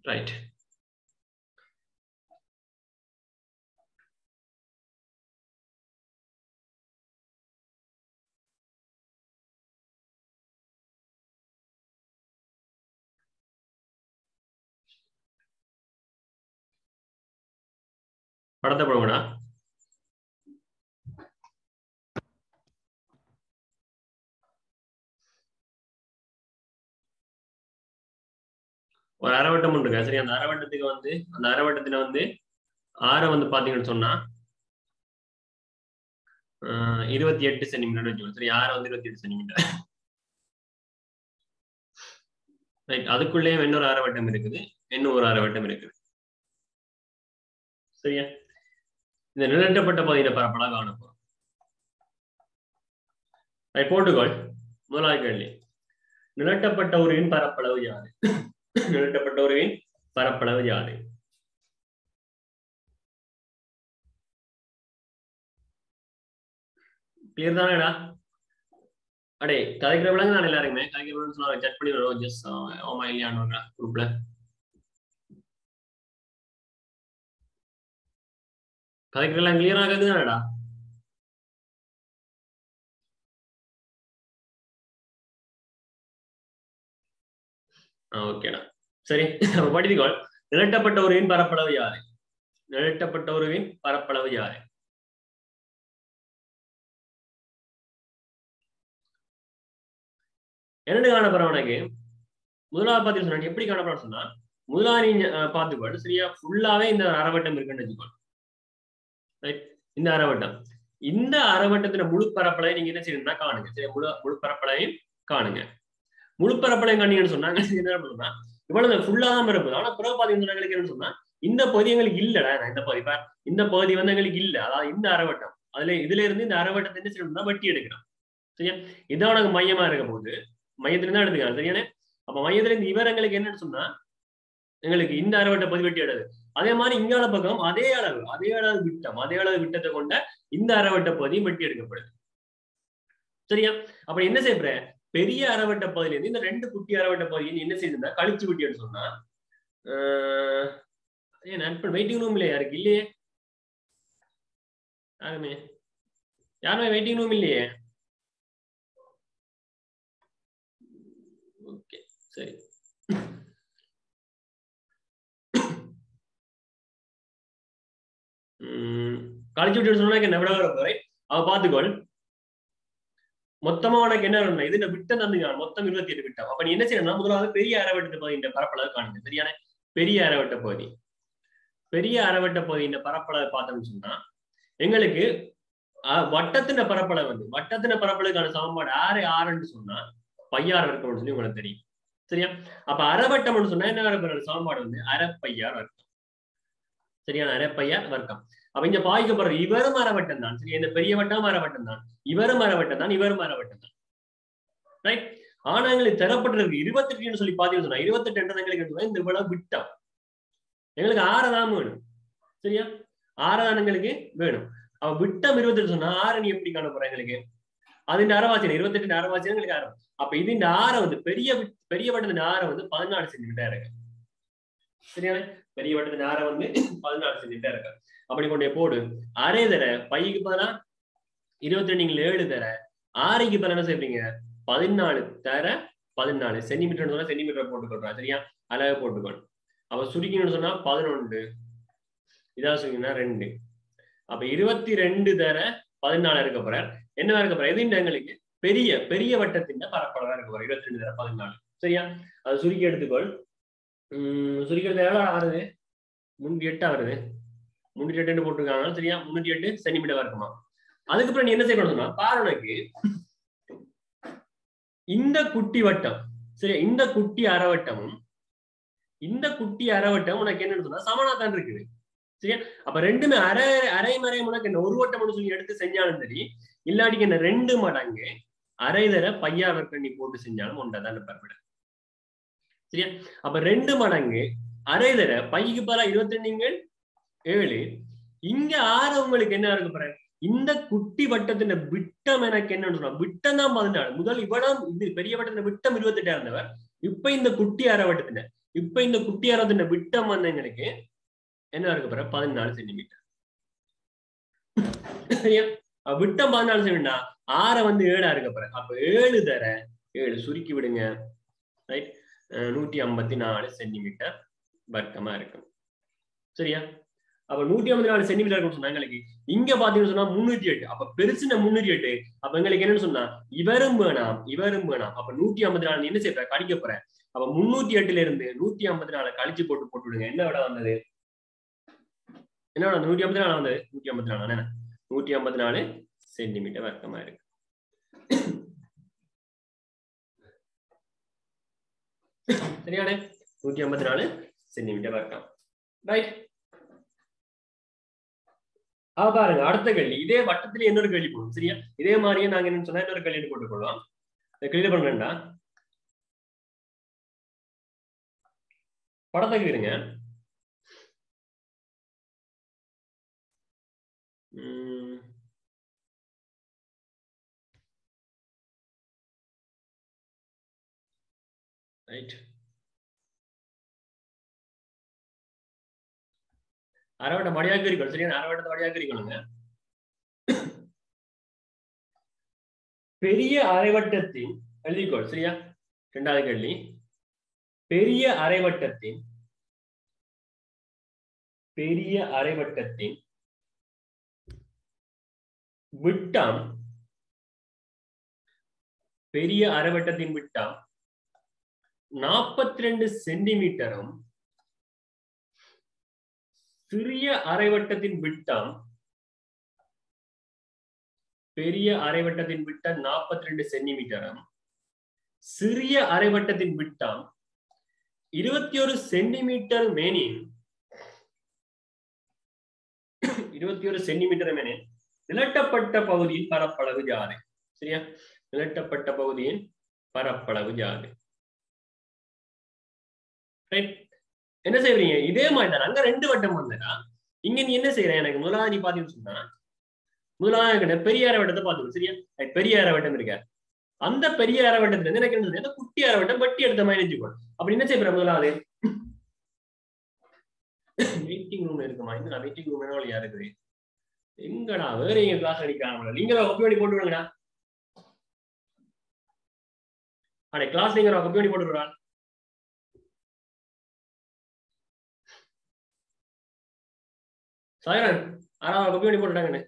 Right. படத்தை போடுங்கடா. ஒரு அரைவட்டம் இருக்கு. சரி, அந்த அரைவட்டத்துக்கு வந்து அந்த அரைவட்டத்துல வந்து ஆரை வந்து பாத்தீங்கன்னு சொன்னா 28 சென்டிமீட்டர் வச்சுக்கோங்க. சரி, ஆரை வந்து 28 சென்டிமீட்டர். ரைட். அதுக்குள்ளேயும் இன்னொரு அரைவட்டம் இருக்குது, இன்னும் ஒரு அரைவட்டம் இருக்குது. சரியா? இந்த நிழட்டப்பட்ட பகுதியில பரப்பளவு காணப்போம். போட்டுக்கொள். முதலாவது கேள்வி, நிழட்டப்பட்ட உருவின் பரப்பளவு யாது? நிழட்டப்பட்ட உருவின் பரப்பளவு யாது? கிளியர் தானேடா? அடே கதைக்கிற விலங்கு தான் எல்லாருமே கதைக்கிற சொன்னாங்க. செக் பண்ணி வரும் ஜஸ்ட் ஓமா இல்லையான்னு குரூப்ல. கதைக்கிறலாம் கிளியரா கேக்குதானடா? ஓகேடா. சரி, படித்துக்கொள். நிழட்டப்பட்ட உருவின் பரப்பளவு யாது? நிழட்டப்பட்ட உருவின் பரப்பளவு யாது? என்னென்னு காணப்படுற உனக்கு? முதலாவது பார்த்து சொன்னா எப்படி காணப்படுற சொன்னா, முதலாளி பார்த்துக்கொள். சரியா? ஃபுல்லாவே இந்த அரைவட்டம் இருக்குன்னு வச்சுக்கோள். இந்த அரைவட்டம், இந்த அரைவட்டத்துல முழு பரப்பளவை நீங்க என்ன செய்யணும்னா காணுங்க. சரி, முழு பரப்பளவையும் காணுங்க. முழு பரப்பளவையும் காணீங்கன்னு சொன்னாங்க என்ன பண்ணுன்னா இவ்வளவு ஃபுல்லா தான் இருப்பது. ஆனா பிறகு பாத்தீங்கன்னா என்னன்னு சொன்னா இந்த பகுதி எங்களுக்கு இல்லடா. இந்த பகுதி இந்த பகுதி வந்து எங்களுக்கு இல்ல. அதாவது இந்த அரைவட்டம் இதுல இருந்து இந்த அரைவட்டத்தை என்ன செய்யணும்னா வெட்டி எடுக்கணும். சரியா? இதான் உனக்கு மையமா இருக்க போகுது. மையத்துல தான் எடுத்துக்கலாம். சரியானே? அப்ப மையத்துல இந்த இவர் எங்களுக்கு என்னன்னு சொன்னா எங்களுக்கு இந்த அரைவட்ட பகுதி வெட்டி எடுது. அதே மாதிரி இங்கால பக்கம் அதே அளவு விட்டத்தை கொண்ட இந்த அரைவட்ட பகுதியும் வெட்டி எடுக்கப்படுது. சரியா? அப்ப என்ன செய்யற, பெரிய அரைவட்ட பகுதியில இருந்து இந்த ரெண்டு குட்டி அரைவட்ட பகுதியை என்ன செய்யுதுன்னா கழிச்சு விட்டின்னு சொன்னா வெயிட்டிங் ரூம் இல்லையா? யாருக்கு இல்லையே? யாருமே வெயிட்டிங் ரூம் இல்லையே? ஓகே, சரி. கழிச்சு விட்டு சொன்னா என்ன விட வர அவ பாத்துக்கோள். மொத்தமா உனக்கு என்ன வேணும்? இது விட்டம் தந்துங்க. மொத்தம் 28 விட்டம். அப்ப நீ என்ன செய்யணும்னா முதலாவது பெரிய அரைவட்ட பகுதியின் பரப்பளவு காணுங்க. சரியான? பெரிய அரைவட்ட பகுதி, பெரிய அரைவட்ட பகுதியின் பரப்பளவை பார்த்தோம்னு சொன்னா எங்களுக்கு வட்டத்தின பரப்பளவு வந்து வட்டத்தின பரப்பளவுக்கான சமன்பாடு ஆறுன்னு சொன்னா பையார் வர்க்கம்னு சொல்லி உங்களுக்கு தெரியும். சரியா? அப்ப அரைவட்டம்னு சொன்னா என்ன வரப்போற சமன்பாடு வந்து அரைப்பையார் வர்க்கம். சரியான? அரைப்பையார் வர்க்கம். அப்ப இங்க பாய்க்கப்படுற இவரும் அரைவட்டம் தான். சரி, இந்த பெரிய வட்டம் அரைவட்டம் தான், இவரும் அரைவட்டம் தான், இவரும் அரைவட்டம் தான். ரைட். ஆனா எங்களுக்கு தரப்பட்டிருக்கு 28 சொல்லி பாத்தீங்கன்னு சொன்னா 28 எங்களுக்கு இந்த இவ்வளவு விட்டம் எங்களுக்கு 6 தான் வேணும். சரியா? 6 தான் எங்களுக்கு வேணும். அவ விட்டம் 28 சொன்னா 6 நீ எப்படி காண போற எங்களுக்கு? அது இந்த அரைவாசி 28 அரைவாசி எங்களுக்கு 6. அப்ப இது இந்த 6 வந்து பெரிய வட்டத்தின் 6 வந்து 14 சென்டிமீட்டர் இருக்கு. சரியான? பெரிய வட்டத்தின் 6 வந்து 14 சென்டிமீட்டர் இருக்கு. அப்படி கொண்டே போடு. அரை தர பைக்கு பதிலா 22 7 தர 6க்கு பதிலா என்ன செய்வீங்க? 14 தர 14 சென்டிமீட்டர் சொன்னா சென்டிமீட்டர் போட்டுக்கொள்றா. சரியா? அளவு போட்டுக்கொள். அப்ப சுருக்கின்னு சொன்னா 11, இதா சொன்னீங்கன்னா 2. அப்ப 22 தர 14 இருக்க போற. என்ன இருக்க போற? இது எங்களுக்கு பெரிய வட்டத்தின் பரப்பளவா இருக்க போற 22 தர 14. சரியா? அது சுருக்கி எடுத்துக்கொள். சுருக்கிறது எவ்வளவு ஆகுது? 308 வருது. 308 போட்டிருக்காங்க. சரியா? 308 சென்டிமீட்டர் இருக்குமா? அதுக்கப்புறம் நீ என்ன செய்யணும்னா பாருனக்கு இந்த குட்டி வட்டம், சரியா, இந்த குட்டி அரைவட்டமும் இந்த குட்டி அரைவட்டம் உனக்கு என்னன்னு சொன்னா சமனாதான் இருக்குது. சரியா? அப்ப ரெண்டுமே அரை உனக்கு என்ன ஒரு வட்டம் சொல்லி எடுத்து செஞ்சாலும் சரி, இல்லாட்டிக்கு என்ன 2 மடங்கு அரை தர பையா வர்க்கம் நீ போட்டு செஞ்சாலும் ஒன்றாதான் பரப்பிட. சரியா? அப்ப 2 மடங்கு அரை தர பைக்கு பல 22 7. இங்க 6 உங்களுக்கு என்ன இருக்கு பாரு, இந்த குட்டி வட்டத்தின் விட்டம் எனக்கு என்னன்னு சொன்னா விட்டம் தான் 14. முதல் இவ்வளவு இது பெரிய வட்டத்தின் விட்டம் 28 இருந்தவர் இப்ப இந்த குட்டி அரை வட்டத்தின இப்ப இந்த குட்டி ஆரத்தின் விட்டம் வந்து எங்களுக்கு என்ன இருக்கு பாரு 14 சென்டிமீட்டர். சரியா? விட்டம் 14 சென்டிமீட்டர், ஆரை வந்து 7 இருக்க பாரு. அப்ப 7 தர 7 சுருக்கி விடுங்க. ரைட், 154 சென்டிமீட்டர் வர்க்கமா இருக்கும். சரியா? அப்ப 154 சென்டிமீட்டர் சொன்னா எங்களுக்கு இங்க பாத்தீங்கன்னு சொன்னா 308. அப்ப பெருசுன 308. அப்ப எங்களுக்கு என்னன்னு சொன்னா இவரும் வேணாம் இவரும் வேணாம். அப்ப 154 என்ன செய்யற கழிக்க போற. அப்ப 308ல இருந்து 154 கழிச்சு போட்டு விடுங்க. என்ன விட வந்தது? என்ன விட 154 வந்தது? 154 154 சென்டிமீட்டர் வர்க்கமா இருக்கு. சரியானே? 154 சென்டிமீட்டர் வர்க்கம். ரைட். பாருங்க அடுத்த கேள்வி. இதே வட்டத்திலே இன்னொரு கேள்வி போடும். சரியா? இதே மாதிரியே நாங்க என்ன சொன்னா இன்னொரு கேள்வி போட்டுக்கொள்வோம். கிளியர் பண்றேன்டா. படத்தை இருங்க. ரைட். அரைவட்ட மடியாக இருக்கணும். சரியா? அரைவட்டத்தை மடியாக இருக்கணுங்க. பெரிய அரைவட்டத்தின் எழுதிக்கோள். சரியா? இரண்டாவது கேள்வி. பெரிய அரைவட்டத்தின் விட்டம் 42 சென்டிமீட்டரும் சிறிய அரைவட்டத்தின் விட்டம் 42 சென்டிமீட்டரும் சிறிய அரைவட்டத்தின் விட்டம் 21 சென்டிமீட்டர் மேனின் 21 சென்டிமீட்டர் மேனின் நிலட்டப்பட்ட பகுதியின் பரப்பளவு யாது? சரியா? நிலட்டப்பட்ட பகுதியின் பரப்பளவு யாது? என்ன செய்வீங்க? இதே மாதிரி தான் அங்க 2 வட்டம் வந்தா இங்க நீ என்ன செய்யற? எனக்கு முதலாவது நீ பாத்தீங்கன்னு சொன்னா முதலாவது பெரிய அரைவட்டத்தை பாத்துக்கணும். சரியா? பெரிய அரைவட்டம் இருக்க. அந்த பெரிய அரைவட்டத்துல இருந்து எனக்கு என்ன குட்டி அரைவட்டம் வட்டி எடுத்த மாதிரி நினைச்சுக்கோ. அப்படி என்ன செய்யற? முதலாவது வெயிட்டிங் ரூம் இருக்குமா? இந்த வெயிட்டிங் ரூம் என்ன வழியா இருக்குது? எங்கடா வேற எங்க கிளாஸ் அடிக்காம நீங்க காப்பி பண்ணி போட்டு விடுங்கடா. அடே கிளாஸ் நீங்க காப்பி பண்ணி போட்டு விடுறா. சாயரன் ஆனா காப்பி பண்ணி போட்டுட்டாங்கன்னு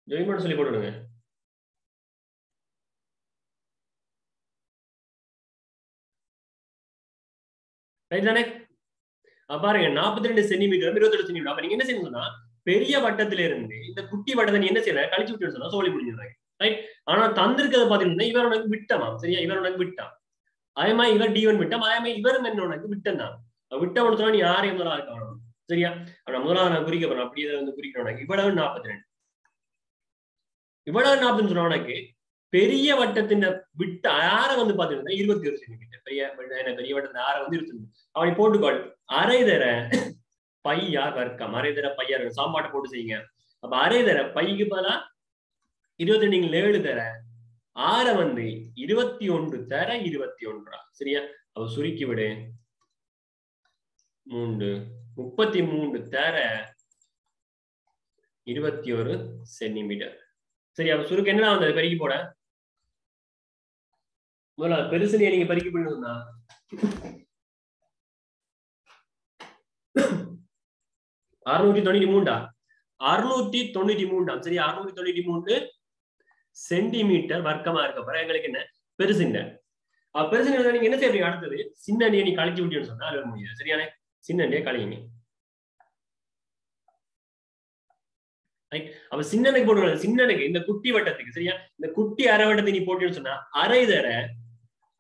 ஜெயின் பண்ண சொல்லி போட்டுடுங்க. தானே? பாருங்க 42 சென்டிமீட்டர் 22 சென்டிமீட்டர். அப்ப நீங்க என்ன செய்யணும்னா பெரிய வட்டத்தில இருந்து இந்த குட்டி வட்டத்தை நீ என்ன செய்யற? கழிச்சு விட்டு சொன்னா சோழி முடிஞ்சிடுறாங்க. ரைட். ஆனா தந்திருக்கிறது பாத்தீங்கன்னா இவர் உனக்கு விட்டமா. சரியா? இவர் உனக்கு விட்டான். அதே மாதிரி இவர் D1 விட்டம். அதே மாதிரி இவரும் என்ன உனக்கு விட்டம் தான். விட்டம் சொன்னா நீ யாரையும் முதலாக இருக்கணும். சரியா? ஆனா முதலாக நான் குறிக்க போறேன். அப்படியே வந்து குறிக்கிறோம். இவ்வளவு 42 இவ்வளவு 40 சொன்ன உனக்கு பெரிய வட்டத்தின் விட்ட ஆற வந்து பாத்தீங்கன்னா 21 சென்டிமீட்டர். பெரிய வட்டத்தின் ஆற வந்து 21. அப்படி போட்டுக்கொள். அரை தர பையார் வர்க்கம். அரை தர பையார் சாப்பாட்டை போட்டு செய்யுங்க. அப்ப அரை தர பைக்கு பதிலா 22 7 தர ஆற வந்து 21 தர 21. சரியா? அவ சுருக்கி விடு. 33 தர 21 சென்டிமீட்டர். சரி, அப்ப சுருக்கு என்ன வந்தது? பெருக்கி போட முதல்ல பெருசு நீங்க பெருக்கி பண்ணா 693 693. சரி, 693 சென்டிமீட்டர் வர்க்கமா இருக்க எங்களுக்கு என்ன பெருசுங்க. பெருசு நீங்க என்ன செய்வீங்க? அடுத்தது சின்ன நீ கழிச்சு விட்டீங்கன்னு சொன்னா அது முடியாது. சரியானே? சின்ன கழிங்க. அப்ப சின்னனுக்கு போடுறது சின்னனுக்கு இந்த குட்டி வட்டத்துக்கு. சரியா? இந்த குட்டி அரை வட்டத்தை நீ போட்டீங்கன்னு சொன்னா அரை தர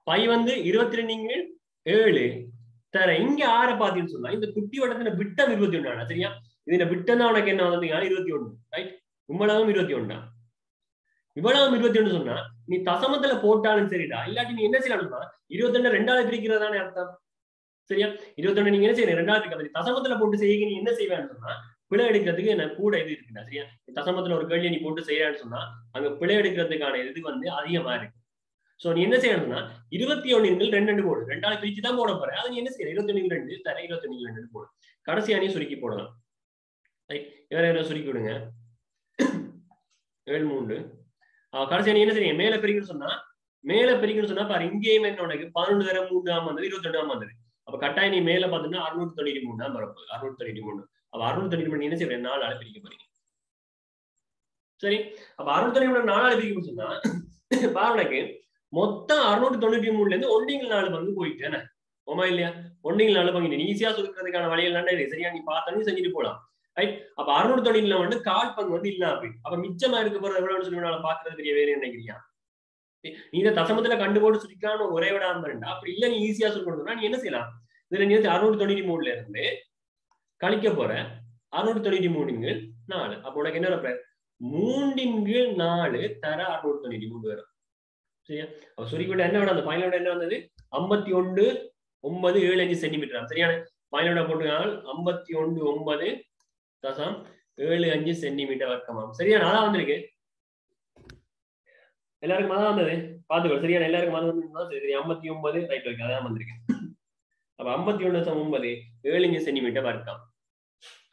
பை வந்து 22 7 தர இங்க ஆற பாத்தீங்கன்னு சொன்னா இந்த குட்டி வட்டத்துல விட்டம் 21. சரியா? இதுல விட்டம் தான் உனக்கு என்ன வந்து 21. ரைட்? உம்மளவும் 21. இவ்வளவு 21 சொன்னா நீ தசமத்துல போட்டாலும் சரிடா, இல்லாட்டி நீ என்ன செய்யலாம்னா 22 ரெண்டாவது பிரிக்கிறதானே அர்த்தம். சரியா? 21 நீங்க என்ன செய்யணும், ரெண்டாவது பிரிக்க தசமத்துல போட்டு செய்ய நீ என்ன செய்வேன்னு சொன்னா பிழை எடுக்கிறதுக்கு எனக்கு கூட இது இருக்குடா. சரியா? தசமத்துல ஒரு கேள்வி நீ போட்டு செய்யறான்னு சொன்னா அங்க பிழை எடுக்கிறதுக்கான இது வந்து அதிகமா இருக்கு. சோ நீ என்ன செய்யணும்னா 21 2 போடு, ரெண்டாவது பிரிச்சு தான் போட போற. அதை நீ என்ன செய்ய 21 2 தர 21 2 போடு. கடைசி அணி சுருக்கி போடலாம். வேற சுருக்கி விடுங்க. 7 3 கடைசி அணி என்ன செய்ய மேல பிரிக்கணும்னு சொன்னா பாரு, இங்கேயுமே உனக்கு 11 தர 3 வந்தது 22 வந்தது. அப்ப கட்டாயம் நீ மேல பாத்தீங்கன்னா 693 தான் வரப்போகுது. 693. அப்ப 693 என்ன செய்ய 4 ஆள பிரிக்க போறீங்க. சரி, அப்ப 693 4 ஆள பிரிக்க சொன்னா பாருங்க மொத்தம் 693ல இருந்து 1/4 பங்கு போயிட்டு ஓமா இல்லையா? 1/4 பங்கு நீ ஈஸியா சுருக்கிறதுக்கான வழிகள் என்ன சரியா நீ பார்த்தாலும் செஞ்சுட்டு போலாம். ரைட்? அப்ப 690 வந்து 1/4 பங்கு வந்து இல்லாம போய் அப்ப மிச்சமா இருக்க போறது எவ்வளவு சொல்லி பாக்குறது பெரிய வேறு நினைக்கிறியா? நீ இந்த தசமத்துல கண்டு போட்டு சுருக்கான ஒரே விடாம இருந்தா அப்படி இல்ல நீ ஈஸியா சொல்லணும்னா நீ என்ன செய்யலாம், இதுல நீ 693ல இருந்து கழிக்க போற 693 4. அப்ப உனக்கு என்ன 3/4 தர 693 வரும். சரியா? அப்ப சுருக்கிவிட என்ன வேணும், அந்த பாயிலோட என்ன வந்தது 51 9 75 சென்டிமீட்டர். சரியான பாயிலோட போட்டுனால் 51 9 தசம் 75 சென்டிமீட்டர் வர்க்கமாம். சரியா? அதான் வந்திருக்கு. எல்லாருக்கும் அதான் வந்தது பாத்துக்கோ. சரியான எல்லாருக்கும் அது வந்து சரி 59 ரைட் ஓகே அதான் வந்திருக்கு. அப்ப 51.9 7 சென்டிமீட்டர் வர்க்கம்.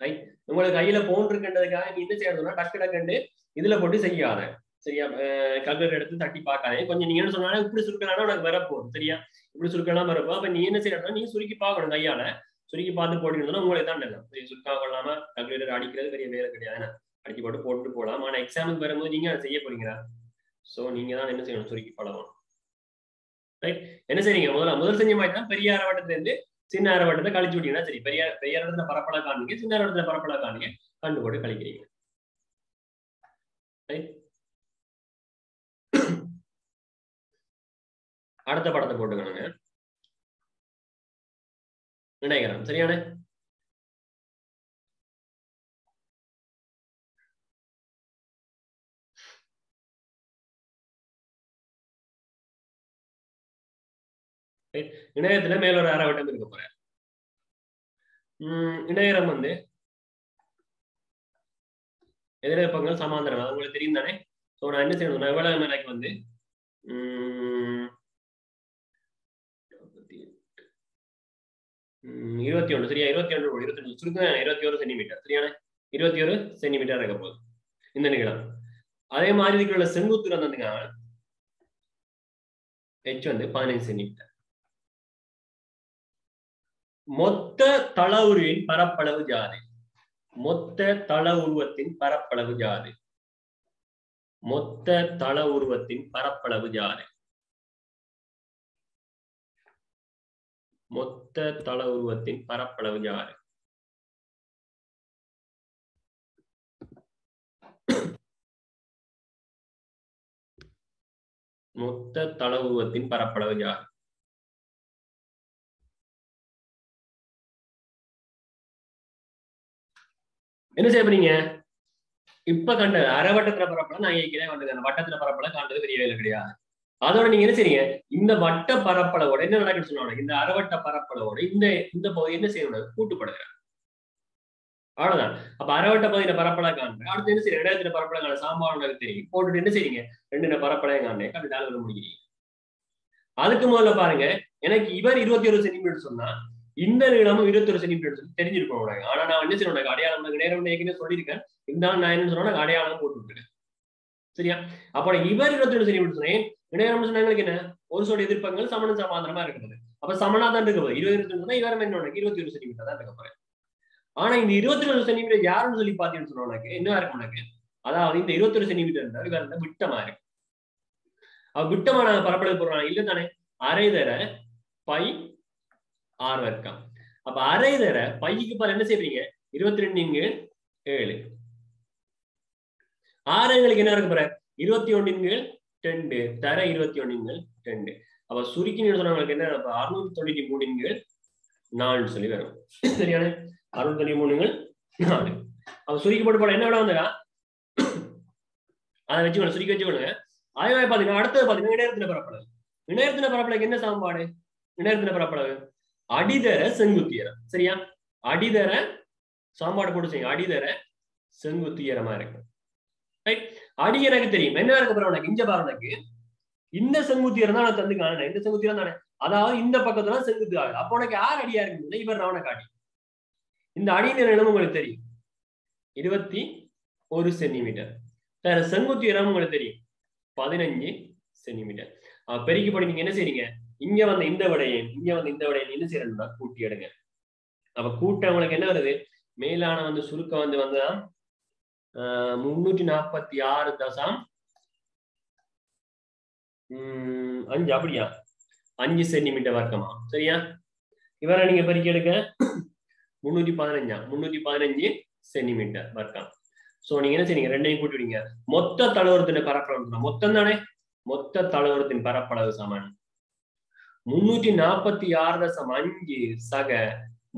ரைட்? உங்களுக்கு கையில போன் இருக்குன்றதுக்காக நீ என்ன செய்யணும்னா டக்கு டக்குண்டு இதுல போட்டு செய்யாத. சரியா? கல்குலேட்டர் எடுத்து தட்டி பார்க்காதே. கொஞ்சம் நீங்க என்ன சொன்னாலும் இப்படி சுருக்கலாம் உனக்கு வரப்போகுது. சரியா? இப்படி சுருக்கலாம் வரப்போ அப்ப நீ என்ன செய்யணும்னா நீ சுருக்கி பார்க்கணும். கையால சுருக்கி பார்த்து போட்டுக்கணும்னா உங்களுக்கு தான் நல்லா சுருக்கா கொள்ளாம கல்குலேட்டர் அடிக்கிறது பெரிய வேலை கிடையாது. அடிச்சு போட்டு போகலாம். ஆனா எக்ஸாமுக்கு வரும்போது நீங்க அதை செய்ய போறீங்களா? சோ நீங்க தான் என்ன செய்யணும், சுருக்கி பழகணும். ரைட்? என்ன செய்றீங்க, முதல் செஞ்ச மாதிரி தான் பெரிய அரவட்டத்துல இருந்து சின்ன அரவட்டத்தை கழிச்சு விட்டீங்கன்னா சரி. பெரிய இடத்துல பரப்பலா காணுங்க, சின்ன இடத்துல பரப்பலா காணுங்க, கண்டு போட்டு கழிக்கிறீங்க. அடுத்த படத்தை போட்டுக்கணுங்க. இணைகரம். சரியான இணையத்துல மேலொரு அரவட்டம் இருக்க போற. இணையரம் வந்து எதிர்ப்பங்கள் சமாந்தரம் உங்களுக்கு தெரியும் தானே. சோ நான் என்ன செய்யணும், எவ்வளவு மேலைக்கு வந்து 21 சரியா 21 சுருக்கம் 21 சென்டிமீட்டர். சரியான 21 சென்டிமீட்டர் இருக்க போகுது இந்த நீளம். அதே மாதிரி இதுக்குள்ள செங்குத்து வந்ததுங்க h வந்து 15 சென்டிமீட்டர். மொத்த தள உருவின் பரப்பளவு ஜாதி. மொத்த தள உருவத்தின் பரப்பளவு ஜாதி. மொத்த தள உருவத்தின் பரப்பளவு ஜாதி. மொத்த தள உருவத்தின் பரப்பளவு ஜாதி. மொத்த தள உருவத்தின் பரப்பளவு ஜாதி. என்ன செய்ய போறீங்க, இப்ப கண்ட அரைவட்டத்துல பரப்பளவு நான் ஏற்கனவே வந்து வட்டத்துல பரப்பளவு காண்றது பெரிய வேலை கிடையாது. அதோட நீங்க என்ன செய்றீங்க, இந்த வட்ட பரப்பளவோட என்ன நடக்குன்னு சொல்லுவாங்க, இந்த அரைவட்ட பரப்பளவோட இந்த பகுதி என்ன செய்யணும், கூட்டுப்படுகிறார். அவ்வளவுதான். அப்ப அரைவட்ட பகுதியில பரப்பளவு காண்ற அடுத்து என்ன செய்ய இடத்துல பரப்பளவு காண சாம்பாடு தெரியும் போட்டுட்டு என்ன செய்றீங்க, 2 பரப்பளவு காண கண்டு முடிக்கிறீங்க. அதுக்கு முதல்ல பாருங்க, எனக்கு இவர் 21 சென்டிமீட்டர் சொன்னா இந்த நீளமும் 21 சென்டிமீட்டர் சொல்லி தெரிஞ்சிருக்கோம் உனக்கு. ஆனா நான் என்ன செய்யணும், அடையாளம் நேரம் ஏற்கனவே சொல்லியிருக்கேன். இருந்தாலும் நான் என்ன சொன்னா அடையாளம் போட்டு விட்டுருக்கேன். சரியா? அப்ப இவர் 21 சென்டிமீட்டர் சொன்னேன். இணையம் சொன்னாங்களுக்கு என்ன, ஒரு சொல் எதிர்ப்பங்கள் சமண சமாந்தரமா இருக்கிறது. அப்ப சமனா தான் இருக்க போகுது. 20 சொன்னா இவர் என்ன 21 சென்டிமீட்டர் தான் இருக்க போறேன். ஆனா இந்த 21 சென்டிமீட்டர் யாருன்னு சொல்லி பாத்தீங்கன்னு சொன்னா உனக்கு என்ன இருக்கும் உனக்கு, அதாவது இந்த 21 சென்டிமீட்டர் இருந்தா இவர் விட்டமா இருக்கு. அவ விட்டமான பரப்பளவு போடுறாங்க இல்ல தானே, அரை தர பை ஆர் வர்க்கம். அப்ப அரை தர பைக்கு பாரு என்ன செய்வீங்க, 22 7 ஆறுங்களுக்கு என்ன இருக்கு பாரு 21 2 தர 21 2. அப்ப சுருக்கி சொன்னவங்களுக்கு என்ன 693 4 சொல்லி வரும். சரியான 693 4. அப்ப சுருக்கி போட்டு போட என்ன விட வந்தா அதை வச்சுக்கணும், சுருக்கி வச்சுக்கொள்ளுங்க. அதே மாதிரி பாத்தீங்கன்னா அடுத்தது பாத்தீங்கன்னா இணையத்தின பரப்பளவு. இணையத்தின பரப்பளவுக்கு என்ன சமன்பாடு? இணையத்தின பரப்பளவு அடிதர செங்குத்தியரம். சரியா? அடிதர சமன்பாடு போட்டு செய்யுங்க. அடிதர செங்குத்தியரமா இருக்கு. ரைட்? அடி எனக்கு தெரியும் என்ன இருக்க போற உனக்கு இங்க பாரு, எனக்கு இந்த செங்குத்தியரம் தான் நான் தந்து காணேன். இந்த செங்குத்தியரம் தானே, அதாவது இந்த பக்கத்துல செங்குத்து ஆகுது. அப்போ உனக்கு யார் அடியா இருக்கு? இவர் நான் உனக்கு அடி. இந்த அடியின் நீளம் உங்களுக்கு தெரியும் 21 சென்டிமீட்டர். வேற செங்குத்தியரம் உங்களுக்கு தெரியும் 15 சென்டிமீட்டர். பெருக்கி படி நீங்க என்ன செய்றீங்க? இங்க வந்து இந்த விடையை இங்க வந்து இந்த விடையை என்ன செய்யறா கூட்டி எடுங்க. அப்ப கூட்ட உங்களுக்கு என்ன வருது? மேலான வந்து சுருக்கம் வந்து 346.5 அப்படியா 5 சென்டிமீட்டர் வர்க்கமா? சரியா? இவரை நீங்க பெருக்கி எடுக்க 315 சென்டிமீட்டர் வர்க்கம். சோ நீங்க என்ன செய்றீங்க? ரெண்டையும் கூட்டிடுங்க. மொத்த தளவரத்தின் பரப்பளவு மொத்தம் தானே, மொத்த தளவரத்தின் பரப்பளவு சமன் 346.5 சக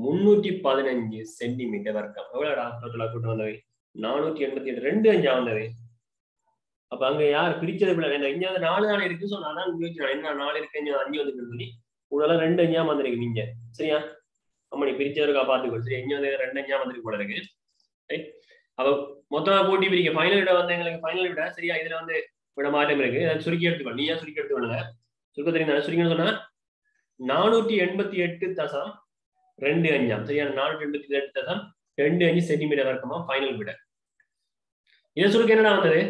315 சென்டிமீட்டர் வர்க்கம். எவ்வளவுடா டோட்டலா கூட்டு வந்தவை? 488. 2 5 வந்தவை. அப்ப அங்க யார் பிரிச்சது? இங்க வந்து 4 தானே இருக்கு. சோ நான் தான் என்ன 4 இருக்கு, 5 வந்து சொல்லி உடல 2 5 வந்திருக்கு நீங்க. சரியா? அம்மா நீ பிரிச்சவருக்கா பாத்துக்கோ. சரி, இங்க வந்து 2 5 வந்திருக்கு போல இருக்கு. ரைட்? அப்ப மொத்தமா கூட்டி பிரிக்க ஃபைனல் விட வந்து எங்களுக்கு ஃபைனல் விட சரியா இதுல வந்து விட மாற்றம் இருக்கு. சுருக்கி எடுத்துக்கோ. நீயா சுருக்கி எடுத்துக்கொள்ளுங்க. சுருக்க தெரியும். சுருக்கின்னு சொன்னா 488.25. சரியா? 488.25 சென்டிமீட்டர் வர்க்கமா ஃபைனல் விட. இதை சுருக்க என்னடா வந்தது?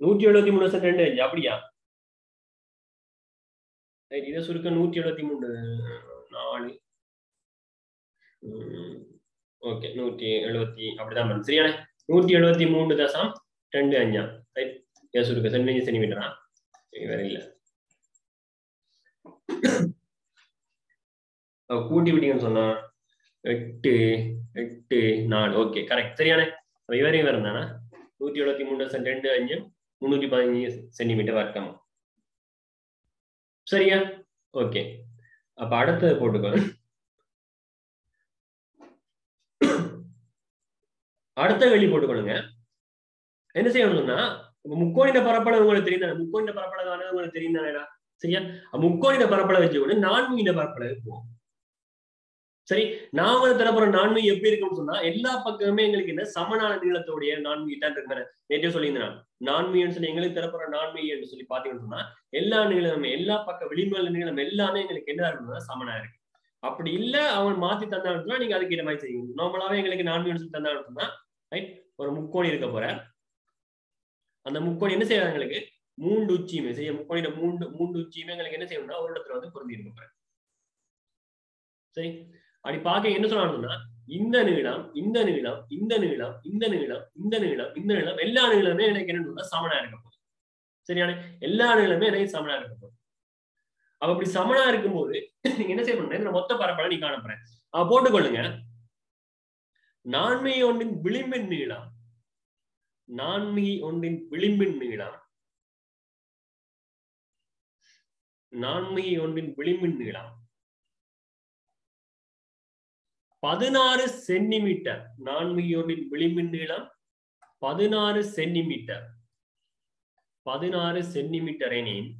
173.25. அப்படியா? இதை சுருக்க 173 4 ஓகே 170 அப்படிதான் பண்ணும். சரியான 173.25. ரைட்? இதை சுருக்க 15 சென்டிமீட்டரா? வேற இல்ல, கூட்டி விட்டீங்கன்னு சொன்னா 8 8 4. Okay correct. சரியான இவரையும் வேற தானா? 173.25 315 சென்டிமீட்டர் வர்க்கம். சரியா? ஓகே. அப்ப அடுத்தது போட்டுக்கோ. அடுத்த வெளி போட்டுக்கொள்ளுங்க. என்ன செய்யணும்னா முக்கோணிட பரப்பளவு உங்களுக்கு தெரியும். முக்கோணிட பரப்பளவு உங்களுக்கு தெரியும் தானேடா? சரியா? முக்கோணிட பரப்பளவு வச்சுக்கொண்டு 4 பரப்பளவு போகும். சரி, நாம தரப்புற 4 எப்படி இருக்குன்னு சொன்னா எல்லா பக்கமுமே எங்களுக்கு என்ன சமனான நீளத்தோடைய 4 தான் இருக்கு. நேற்றே சொல்லியிருந்தேன் 4 சொல்லி எங்களுக்கு தரப்புற 4 சொல்லி பாத்தீங்கன்னு சொன்னா எல்லா நீளமுமே எல்லா பக்க விளிம்புல நீளம் எல்லாமே எங்களுக்கு என்ன இருக்குன்னா சமனா இருக்கு. அப்படி இல்ல அவன் மாத்தி தந்தாங்கன்னா நீங்க அதுக்கு இந்த மாதிரி செய்யுங்க. நார்மலாவே எங்களுக்கு 4 சொல்லி தந்தாங்கன்னா ரைட், ஒரு முக்கோணி இருக்க போற அந்த முக்கோணி என்ன செய்யறாங்க எங்களுக்கு 3 உச்சியுமே செய்ய முக்கோணியில 3 உச்சியுமே எங்களுக்கு என்ன செய்யணும்னா ஒரு இடத்துல வந்து பொருந்தி இருக்க போற. சரி, அப்படி பார்க்க என்ன சொன்னாங்கன்னா இந்த நீளம் இந்த நீளம் இந்த நீளம் இந்த நீளம் இந்த நீளம் இந்த நீளம் எல்லா நீளமே எனக்கு என்ன சமனா இருக்க போகுது. சரியான எல்லா நீளமே எனக்கு சமனா இருக்க போகுது. அப்ப அப்படி சமனா இருக்கும்போது நீங்க என்ன செய்யணும்? மொத்த பரப்பளவு நீ காணப்படுறேன் போட்டுக்கொள்ளுங்க. நான்மை ஒன்றின் விளிம்பின் நீளம் நான்மை ஒன்றின் விளிம்பின் நீளம் நான்மை ஒன்றின் விளிம்பின் நீளம் 16 சென்டிமீட்டர். நான்மையோடின் விளிம்பின் நீளம் 16 சென்டிமீட்டர். 16 சென்டிமீட்டர் எனின்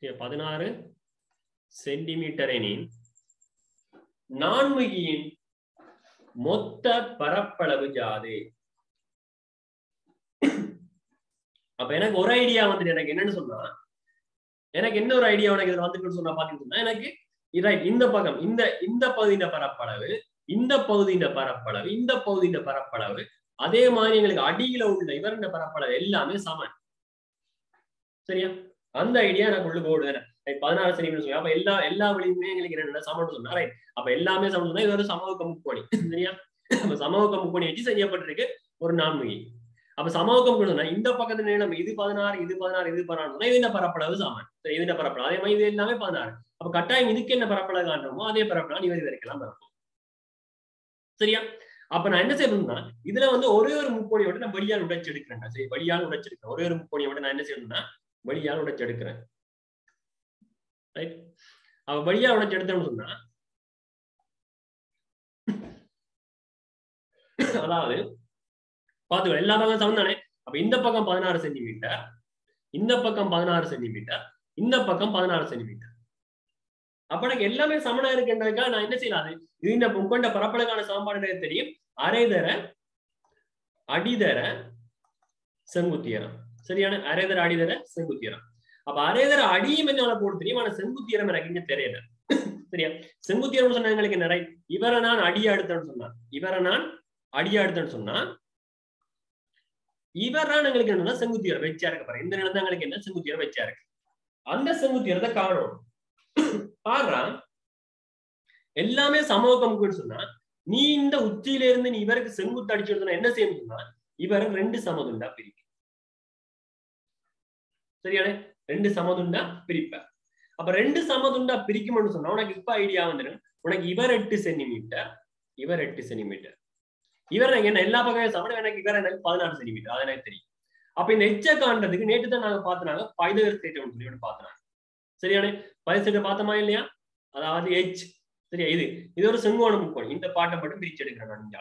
16 சென்டிமீட்டர் எனின் நான்மையின் மொத்த பரப்பளவு யாது? அப்ப எனக்கு ஒரு ஐடியா வந்து எனக்கு என்னன்னு சொன்னா எனக்கு என்ன ஒரு ஐடியா உனக்கு இதுல வந்துட்டு சொன்னா பாத்தீங்கன்னா எனக்கு இந்த பக்கம் இந்த பகுதியின் பரப்பளவு இந்த பகுதியின் பரப்பளவு இந்த பகுதியின் பரப்பளவு அதே மாதிரி எங்களுக்கு அடியில உள்ள இவருடைய பரப்பளவு எல்லாமே சமன். சரியா? அந்த ஐடியா எனக்கு உள்ள ஓடுது. 16 சென்டிமீட்டர் சொல்லி அப்ப எல்லா வழியுமே எங்களுக்கு என்ன சமன் சொன்னா ரைட். அப்ப எல்லாமே சமன் சொன்னா இது ஒரு சமூக முக்கோணி. சரியா? நம்ம சமூக முக்கோணி வச்சு செய்யப்பட்டிருக்கு ஒரு நான்முகி. அப்ப சமூகம் சொன்னா இந்த பக்கத்து நீளம் இது 16 இது 16 இது 16 இது பரப்பளவு சமன். இது பரப்பளவு அதே மாதிரி இது எல்லாமே 16. அப்ப கட்டாயம் இதுக்கு என்ன பரப்பளவு காட்டுறோமோ அதே பரப்பளவு நீ வரைக்கலாம் பரப்போம். சரியா? அப்ப நான் என்ன செய்யணும்னா இதுல வந்து ஒரே ஒரு முக்கோணியோட நான் வழியால் உடைச்சு எடுக்கிறேன். சரி, வழியால் உடைச்சிருக்கேன். ஒரே ஒரு முக்கோணியோட நான் என்ன செய்யணும்னா வெளியால் உடைச்சு எடுக்கிறேன். ரைட், அவ வெளியால் உடைச்சு எடுத்தோம்னு சொன்னா அதாவது பாத்துக்கோ எல்லா பக்கம் சமம் தானே. அப்ப இந்த பக்கம் 16 சென்டிமீட்டர், இந்த பக்கம் 16 சென்டிமீட்டர், இந்த பக்கம் 16 சென்டிமீட்டர். அப்ப எனக்கு எல்லாமே சமனா இருக்குன்றதுக்காக நான் என்ன செய்யலாம், இது இந்த முக்கோண பரப்பளவுக்கான சமன்பாடு தெரியும். அரைதர அடிதர செங்குத்தியரம். சரியான, அரைதர அடிதர செங்குத்தியரம். அப்ப அரைதர அடியும் என்னால போட்டு தெரியும், ஆனா செங்குத்தியரம் எனக்கு இங்க தெரியல. சரியா, செங்குத்தியரம் சொன்னா எங்களுக்கு நிறைய இவரை நான் அடியா எடுத்தேன்னு சொன்னா, இவரை நான் அடியா எடுத்தேன்னு சொன்னா இவரான் எங்களுக்கு என்னன்னா செங்குத்தியரம் வச்சா இருக்க பாரு. இந்த நிலம் எங்களுக்கு என்ன செங்குத்தியரம் வச்சா இருக்கு. அந்த செங்குத்தியரத்தை காணும். பாடுறா எல்லாமே சமோகமுக்குன்னு சொன்னா நீ இந்த உச்சியில இருந்து நீ இவருக்கு செங்குத்து அடிச்சிருந்தா என்ன செய்யணும்னா இவரை 2 சமதுண்டா பிரிக்க. சரியானே, 2 சமதுண்டா பிரிப்ப. அப்ப 2 சமதுண்டா பிரிக்கும்னு சொன்னா உனக்கு இப்ப ஐடியா வந்துடும். உனக்கு இவர் 8 சென்டிமீட்டர், இவர் 8 சென்டிமீட்டர், இவர் என்ன எல்லா பக்கம் சமணம், எனக்கு இவர் எனக்கு 16 சென்டிமீட்டர், அது எனக்கு தெரியும். அப்ப இந்த எச்ச காண்றதுக்கு நேற்று தான் நாங்க பார்த்தனாங்க பைதகர் தேட்டம் சொல்லி பார்த்தனாங்க. சரியானே, பைதகர் பார்த்தோமா இல்லையா? அதாவது எச். சரியா, இது ஒரு செங்கோண முக்கோணம். இந்த பாட்டை மட்டும் பிரிச்சு எடுக்கிறேன் நான் இங்க.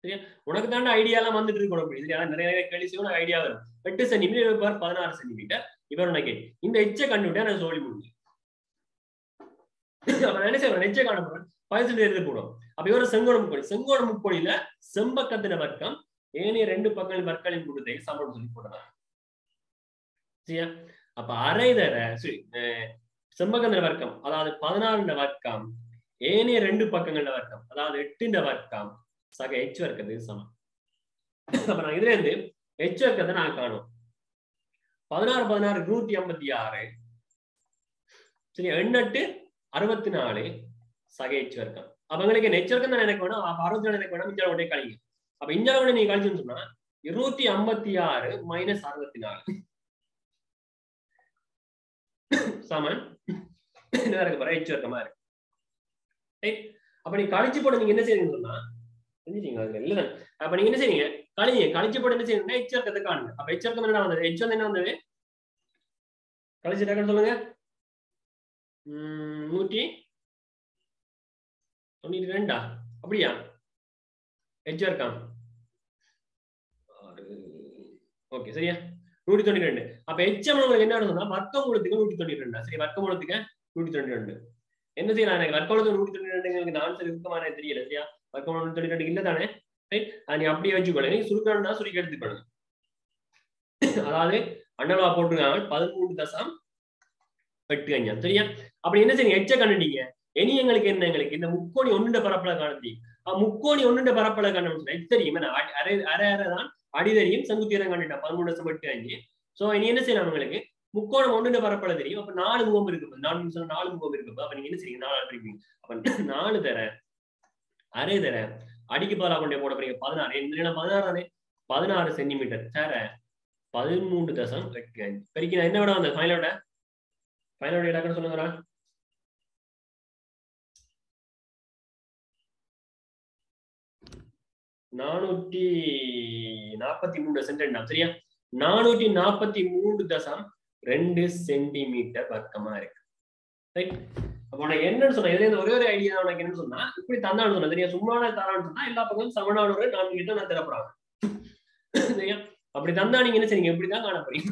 சரியா, உனக்கு தாண்ட ஐடியா எல்லாம் வந்துட்டு இருக்கணும். சரியா, நிறைய கேள்வி செய்வோம், ஐடியா வரும். 8 சென்டிமீட்டர், இவர் 16 சென்டிமீட்டர், இவர் உனக்கு இந்த எச்ச கண்டுவிட்டா நான் சொல்லி முடிஞ்சு. அப்ப என்ன செய்வேன், எச்ச காண போறேன், 10 எழுதி போடும். அப்ப இவர செங்கோண முக்கோணி, செங்கோண முக்கோணியில செம்பக்கத்தின வர்க்கம் ஏனைய 2 பக்கங்களின் வர்க்கங்களின் கூட்டத்தை சமம் சொல்லி போடுறாங்க. சரியா, அப்ப அரைதர செம்பக்கத்தின வர்க்கம் அதாவது 16 வர்க்கம் ஏனைய 2 பக்கங்கள வர்க்கம் அதாவது 8 வர்க்கம் சக எச் வர்க்கத்துக்கு சமம். அப்ப நான் இதுல இருந்து எச் வர்க்கத்தை நான் காணும். 16 16 156. சரியா, 8 64 சக எச் வர்க்கம். அப்ப உங்களுக்கு நெச் வர்க்கம் தான் எனக்கு வேணும். அப்ப 64 எனக்கு வேணும், இஞ்சால கொண்டே கழிங்க. அப்ப இஞ்சால கொண்டே நீங்க கழிச்சுன்னு சொன்னா 256 மைனஸ் 64 சமன் என்ன இருக்கு பாரு, எச் வர்க்கமா இருக்கு. அப்ப நீ கழிச்சு போட நீங்க என்ன செய்யணும்னு சொன்னா செஞ்சிட்டீங்க அதுல இல்ல. அப்ப நீங்க என்ன செய்வீங்க, கழிச்சு போட என்ன செய்யணும்னா எச் வர்க்கத்தை காணுங்க. அப்ப எச் வர்க்கம் என்ன வந்தது, எச் வந்து என்ன வந்தது கழிச்சுட்டாங்கன்னு சொல்லுங்க. 192 அப்படியா எச் வர்க்கம். ஓகே சரியா, 192. அப்ப எச்சம் உங்களுக்கு என்ன சொன்னா வர்க்கமூலத்துக்கு 192. சரி, வர்க்கமூலத்துக்கு 192 என்ன செய்யலாம், எனக்கு வர்க்கமூலத்துக்கு 192 உங்களுக்கு நான் சுருக்கமான தெரியல. சரியா, வர்க்கமூலம் 192 இல்ல தானே. நீ அப்படியே வச்சுக்கொள்ளுங்க, நீ சுருக்கணும்னா சுருக்கி எடுத்துக்கொள்ளுங்க. அதாவது அண்ணலா போட்டுருக்காங்க 13.85. சரியா, அப்படி என்ன செய்யுங்க, எச்ச கண்டுட்டீங்க. இனி எங்களுக்கு என்ன, எங்களுக்கு இந்த முக்கோணி 1 பரப்பள காணி, முக்கோணி 1 பரப்பள காண தெரியும். அரை அரை தான் அடிதறியும் செங்குத்தியரம் கண்டுட்டா 13.85. சோ இனி என்ன செய்யலாம், உங்களுக்கு முக்கோணம் 1 பரப்பள தெரியும். அப்ப 4 முகம் இருக்கு, 4 முகம் இருக்கு. அப்ப நீங்க என்ன செய்யுங்க, 4 பிரிப்பீங்க. அப்ப 4 தர அரை தர அடிக்கு பதிலாக கொண்டே போட போறீங்க 16. இந்த நிலம் 16 16 சென்டிமீட்டர் தர 13.85 பெருக்கி நான் என்ன விட வந்தேன் ஃபைனலோட இடக்குன்னு சொல்லுங்க. 443 சென்டிமீட்டர். சரியா, 443.2 சென்டிமீட்டர் வர்க்கமா இருக்கு. ரைட், அப்ப உனக்கு என்னன்னு சொன்னா இதுல ஒரே ஒரு ஐடியா உனக்கு என்னன்னு சொன்னா இப்படி தந்தான்னு சொன்னா சரியா, சும்மான தரான்னு சொன்னா எல்லா பக்கமும் சமனான 4 கிட்ட நான் தரப்படுறாங்க. சரியா, அப்படி தந்தா நீங்க என்ன செய்யுங்க, இப்படிதான் காண போறீங்க.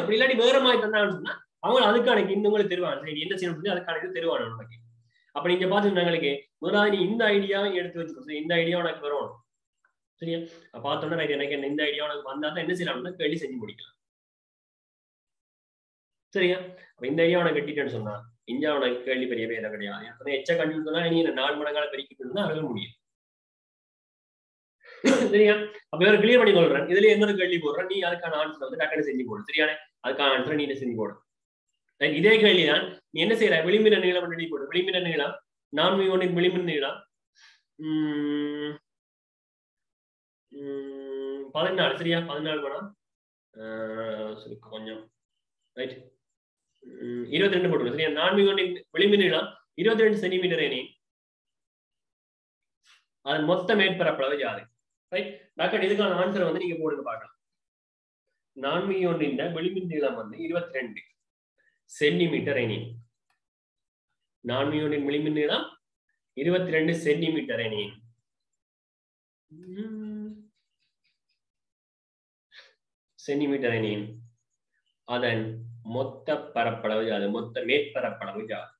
அப்படி இல்லாட்டி வேற மாதிரி தந்தான்னு சொன்னா அவங்க அதுக்கான இன்னும் தெரிவாங்க. சரி, என்ன செய்யணும் அதுக்கான தெரிவான உனக்கு. அப்ப நீங்க பாத்துக்கணும், எங்களுக்கு முதலாவது நீ இந்த ஐடியாவை எடுத்து வச்சுக்கோ. இந்த ஐடியா உனக்கு வரும். சரியா, பார்த்தோன்னா எனக்கு இந்த ஐடியா உனக்கு வந்தா தான் என்ன செய்யலாம்னா கேள்வி செஞ்சு முடிக்கலாம். சரியா, அப்ப இந்த ஐடியா உனக்கு கட்டிட்டேன்னு சொன்னா இந்தியா உனக்கு கேள்வி பெரிய பேர கிடையாது. எச்ச கண்டுபிடிச்சா நீ 4 மடங்கால பெருக்கிட்டு அருக முடியும். சரியா, அப்ப இவர் கிளியர் பண்ணி கொள்றேன். இதுல எந்த கேள்வி போடுறேன், நீ அதுக்கான ஆன்சர் வந்து டக்குனு செஞ்சு போடு. சரியான, அதுக்கான ஆன்சரை நீ செஞ்சு போடு. இதே கேள்விதான் நீ என்ன செய்யற, விளிம்பின நீளம் பண்ணி போடு. விளிம்பின நீளம் 4 விளிம்பின நீளம் 14. சரியா, 14 படம் கொஞ்சம் ரைட் 22 போட்டு. சரியா, 4 விளிம்பின நீளம் 22 சென்டிமீட்டர் எனி அதன் மொத்த மேற்பரப்பளவு யாது. ரைட், டாக்டர் இதுக்கான ஆன்சர் வந்து நீங்க போடுங்க பார்க்கலாம். நான்கு ஒன்றின் விளிம்பின் நீளம் வந்து 22 சென்டிமீட்டர் எனி. நான்கு ஒன்றின் விளிம்பின் நீளம் 22 சென்டிமீட்டர் எனி. Centimetre any. அதன் மொத்த பரப்பளவு யாது? மொத்த மேற்பரப்பளவு யாது?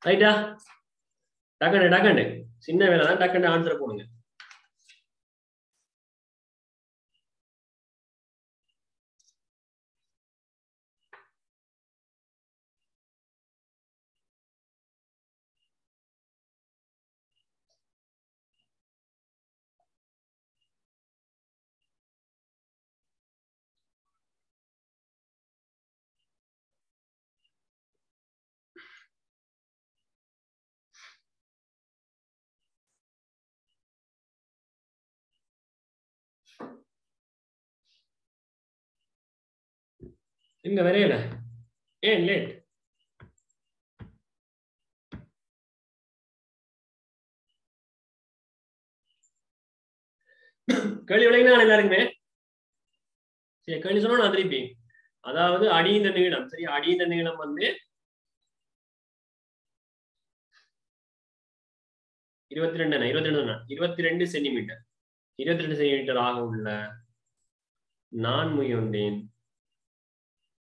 ரைட்டா? டக்கண்டு சின்ன வேலை தான், டக்கண்டு ஆன்சர் போடுங்க. இங்க வரையல, ஏன் லேட்? கேள்வி விளையாட எல்லாருக்குமே சரி, கேள்வி சொன்னா நான் திருப்பி. அதாவது அடியின் நீளம், சரி, அடியின் நீளம் வந்து 22 சென்டிமீட்டர். 22 சென்டிமீட்டர் ஆக உள்ள நான்முயொன்றின்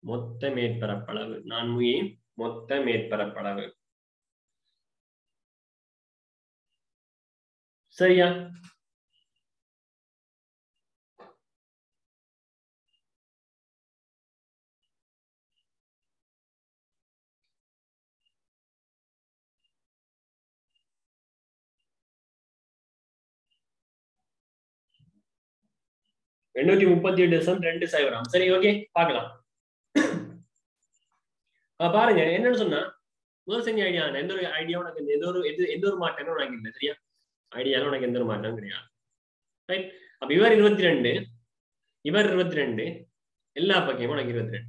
மொத்த மேற்பரப்பளவு. நான்முயின் மொத்த மேற்பரப்பளவு. சரியா? எண்ணூத்தி 38.2 சரி, ஓகே, பார்க்கலாம். பாருங்க என்னன்னு சொன்னா, முதல் செஞ்ச ஐடியா எந்த ஒரு ஐடியா உனக்கு எந்த ஒரு மாற்றமும் உனக்கு இல்லை. சரியா? ஐடியால உனக்கு எந்த ஒரு மாற்றமும் கிடையாது. ரைட்? அப்ப இவர் 22, இவர் 22, எல்லா பக்கமும் உனக்கு 22.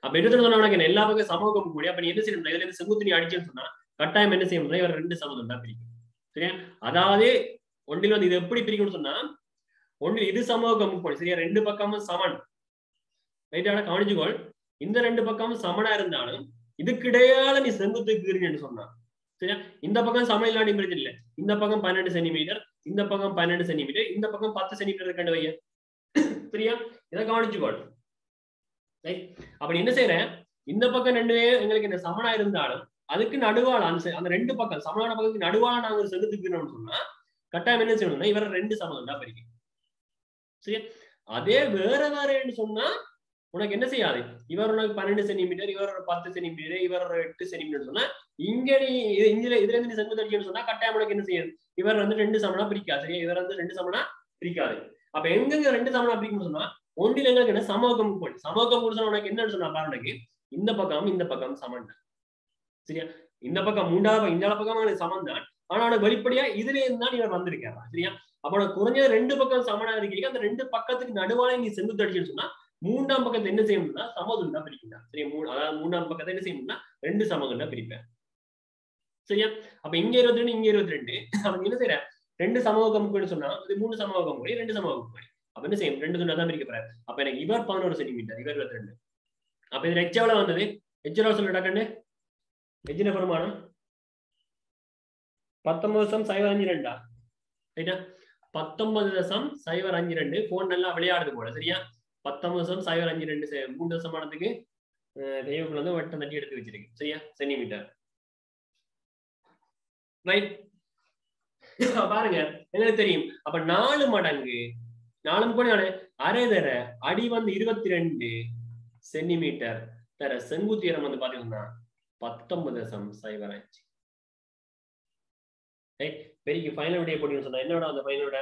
அப்ப 22 சொன்னா உனக்கு எல்லா பக்கம் சமூகம் கூடிய. அப்ப நீ என்ன செய்யணும்? இதுல இருந்து செங்குத்து நீ அடிச்சுன்னு சொன்னா கட்டாயம் என்ன செய்யணும்? இவர் 2 சமூகம் தான் பிரிக்கும். சரியா? அதாவது ஒன்றில் வந்து இது எப்படி பிரிக்கணும்னு சொன்னா, ஒன்றில் இது சமூக முக்கோணம். சரியா? 2 பக்கமும் சமன். ரைட்டான கவனிச்சுக்கோள். இந்த 2 பக்கமும் சமனா இருந்தாலும் இதுக்கு இடையால நீ செங்குத்து கீறின்னு சொன்னா, சரியா? இந்த பக்கம் சமம் இல்லாட்டி பிரச்சனை இல்லை. இந்த பக்கம் 12 சென்டிமீட்டர், இந்த பக்கம் 12 சென்டிமீட்டர், இந்த பக்கம் 10 சென்டிமீட்டர் கண்டு வைய. சரியா? இதை கவனிச்சுக்கோள். அப்ப என்ன செய்யறேன்? இந்த பக்கம் ரெண்டுமே எங்களுக்கு இந்த சமனா இருந்தாலும் அதுக்கு நடுவாள அந்த 2 பக்கம் சமனான பக்கத்துக்கு நடுவாள நாங்க ஒரு செங்குத்து கீறணும்னு சொன்னா கட்டாயம் என்ன செய்யணும்னா இவர 2 சமம் தான் பிரிக்கும். சரியா? அதே வேற வேறன்னு சொன்னா உனக்கு என்ன செய்யாது? இவர் உனக்கு 12 சென்டிமீட்டர், இவர் ஒரு 10 சென்டிமீட்டர், இவர் ஒரு 8 சென்டிமீட்டர் சொன்னா இங்க நீ இதுல இருந்து நீ செங்குத்து அடிக்கணும்னு சொன்னா கட்டாயம் உனக்கு என்ன செய்யும்? இவர் வந்து 2 சமனா பிரிக்காது. சரியா? இவர் வந்து 2 சமனா பிரிக்காது. அப்ப எங்க 2 சமனா பிரிக்கணும்னு சொன்னா ஒன்றில் எங்களுக்கு என்ன சமோகம் போடு. சமோகம் சொன்னா உனக்கு என்னன்னு சொன்னா பாருங்க, இந்த பக்கம் சமன். சரியா? இந்த பக்கம் மூன்றாவது இந்த பக்கம் எனக்கு சமம் தான். ஆனா உனக்கு வெளிப்படையா இதுல இருந்து தான் இவர் வந்திருக்காரு. சரியா? அப்ப உனக்கு குறைஞ்ச 2 பக்கம் சமனா இருக்கீங்க. அந்த 2 பக்கத்துக்கு நடுவால நீ செங்குத்து அடிச்சுன்னு சொன்னா 3ஆம் பக்கத்தை என்ன செய்யணும்னா சமதுண்டா பிரிக்கணும். சரியா? அதாவது 3ஆம் பக்கத்தை என்ன செய்யணும்னா 2 சமதுண்டா பிரிப்பேன். சரியா? அப்ப இங்க 22, இங்க 22. அவன் என்ன செய்யற? 2 சமோகம் சொன்னா அது 3 சமோகம் போய் 2 சமோகம் போய் அப்ப என்ன செய்யும்? 2 துண்டா தான் பிரிக்க போறாரு. அப்ப எனக்கு இவர் 11 சென்டிமீட்டர், இவர் 22. அப்ப இது எச் எவ்வளவு வந்தது? எச் எவ்வளவு சொல்லிட்டா கண்ணு? எச்சின பெருமானம் 19.052. ரைட்டா? 19.052. போன் நல்லா விளையாடுது போல. சரியா? 19.052 3 சமானத்துக்கு தெய்வக்குள்ள வந்து வட்டம் தட்டி எடுத்து வச்சிருக்கு. சரியா? சென்டிமீட்டர். ரைட்? பாருங்க எங்களுக்கு தெரியும். அப்ப 4 மடங்கு 4 முக்கோணம் அரை தர அடி வந்து 22 சென்டிமீட்டர் தர செங்குத்து உயரம் வந்து பாத்தீங்கன்னா 19.05. பெரிய ஃபைனல் விடைய போட்டீங்கன்னு சொன்னா என்னோட அந்த ஃபைனல் விட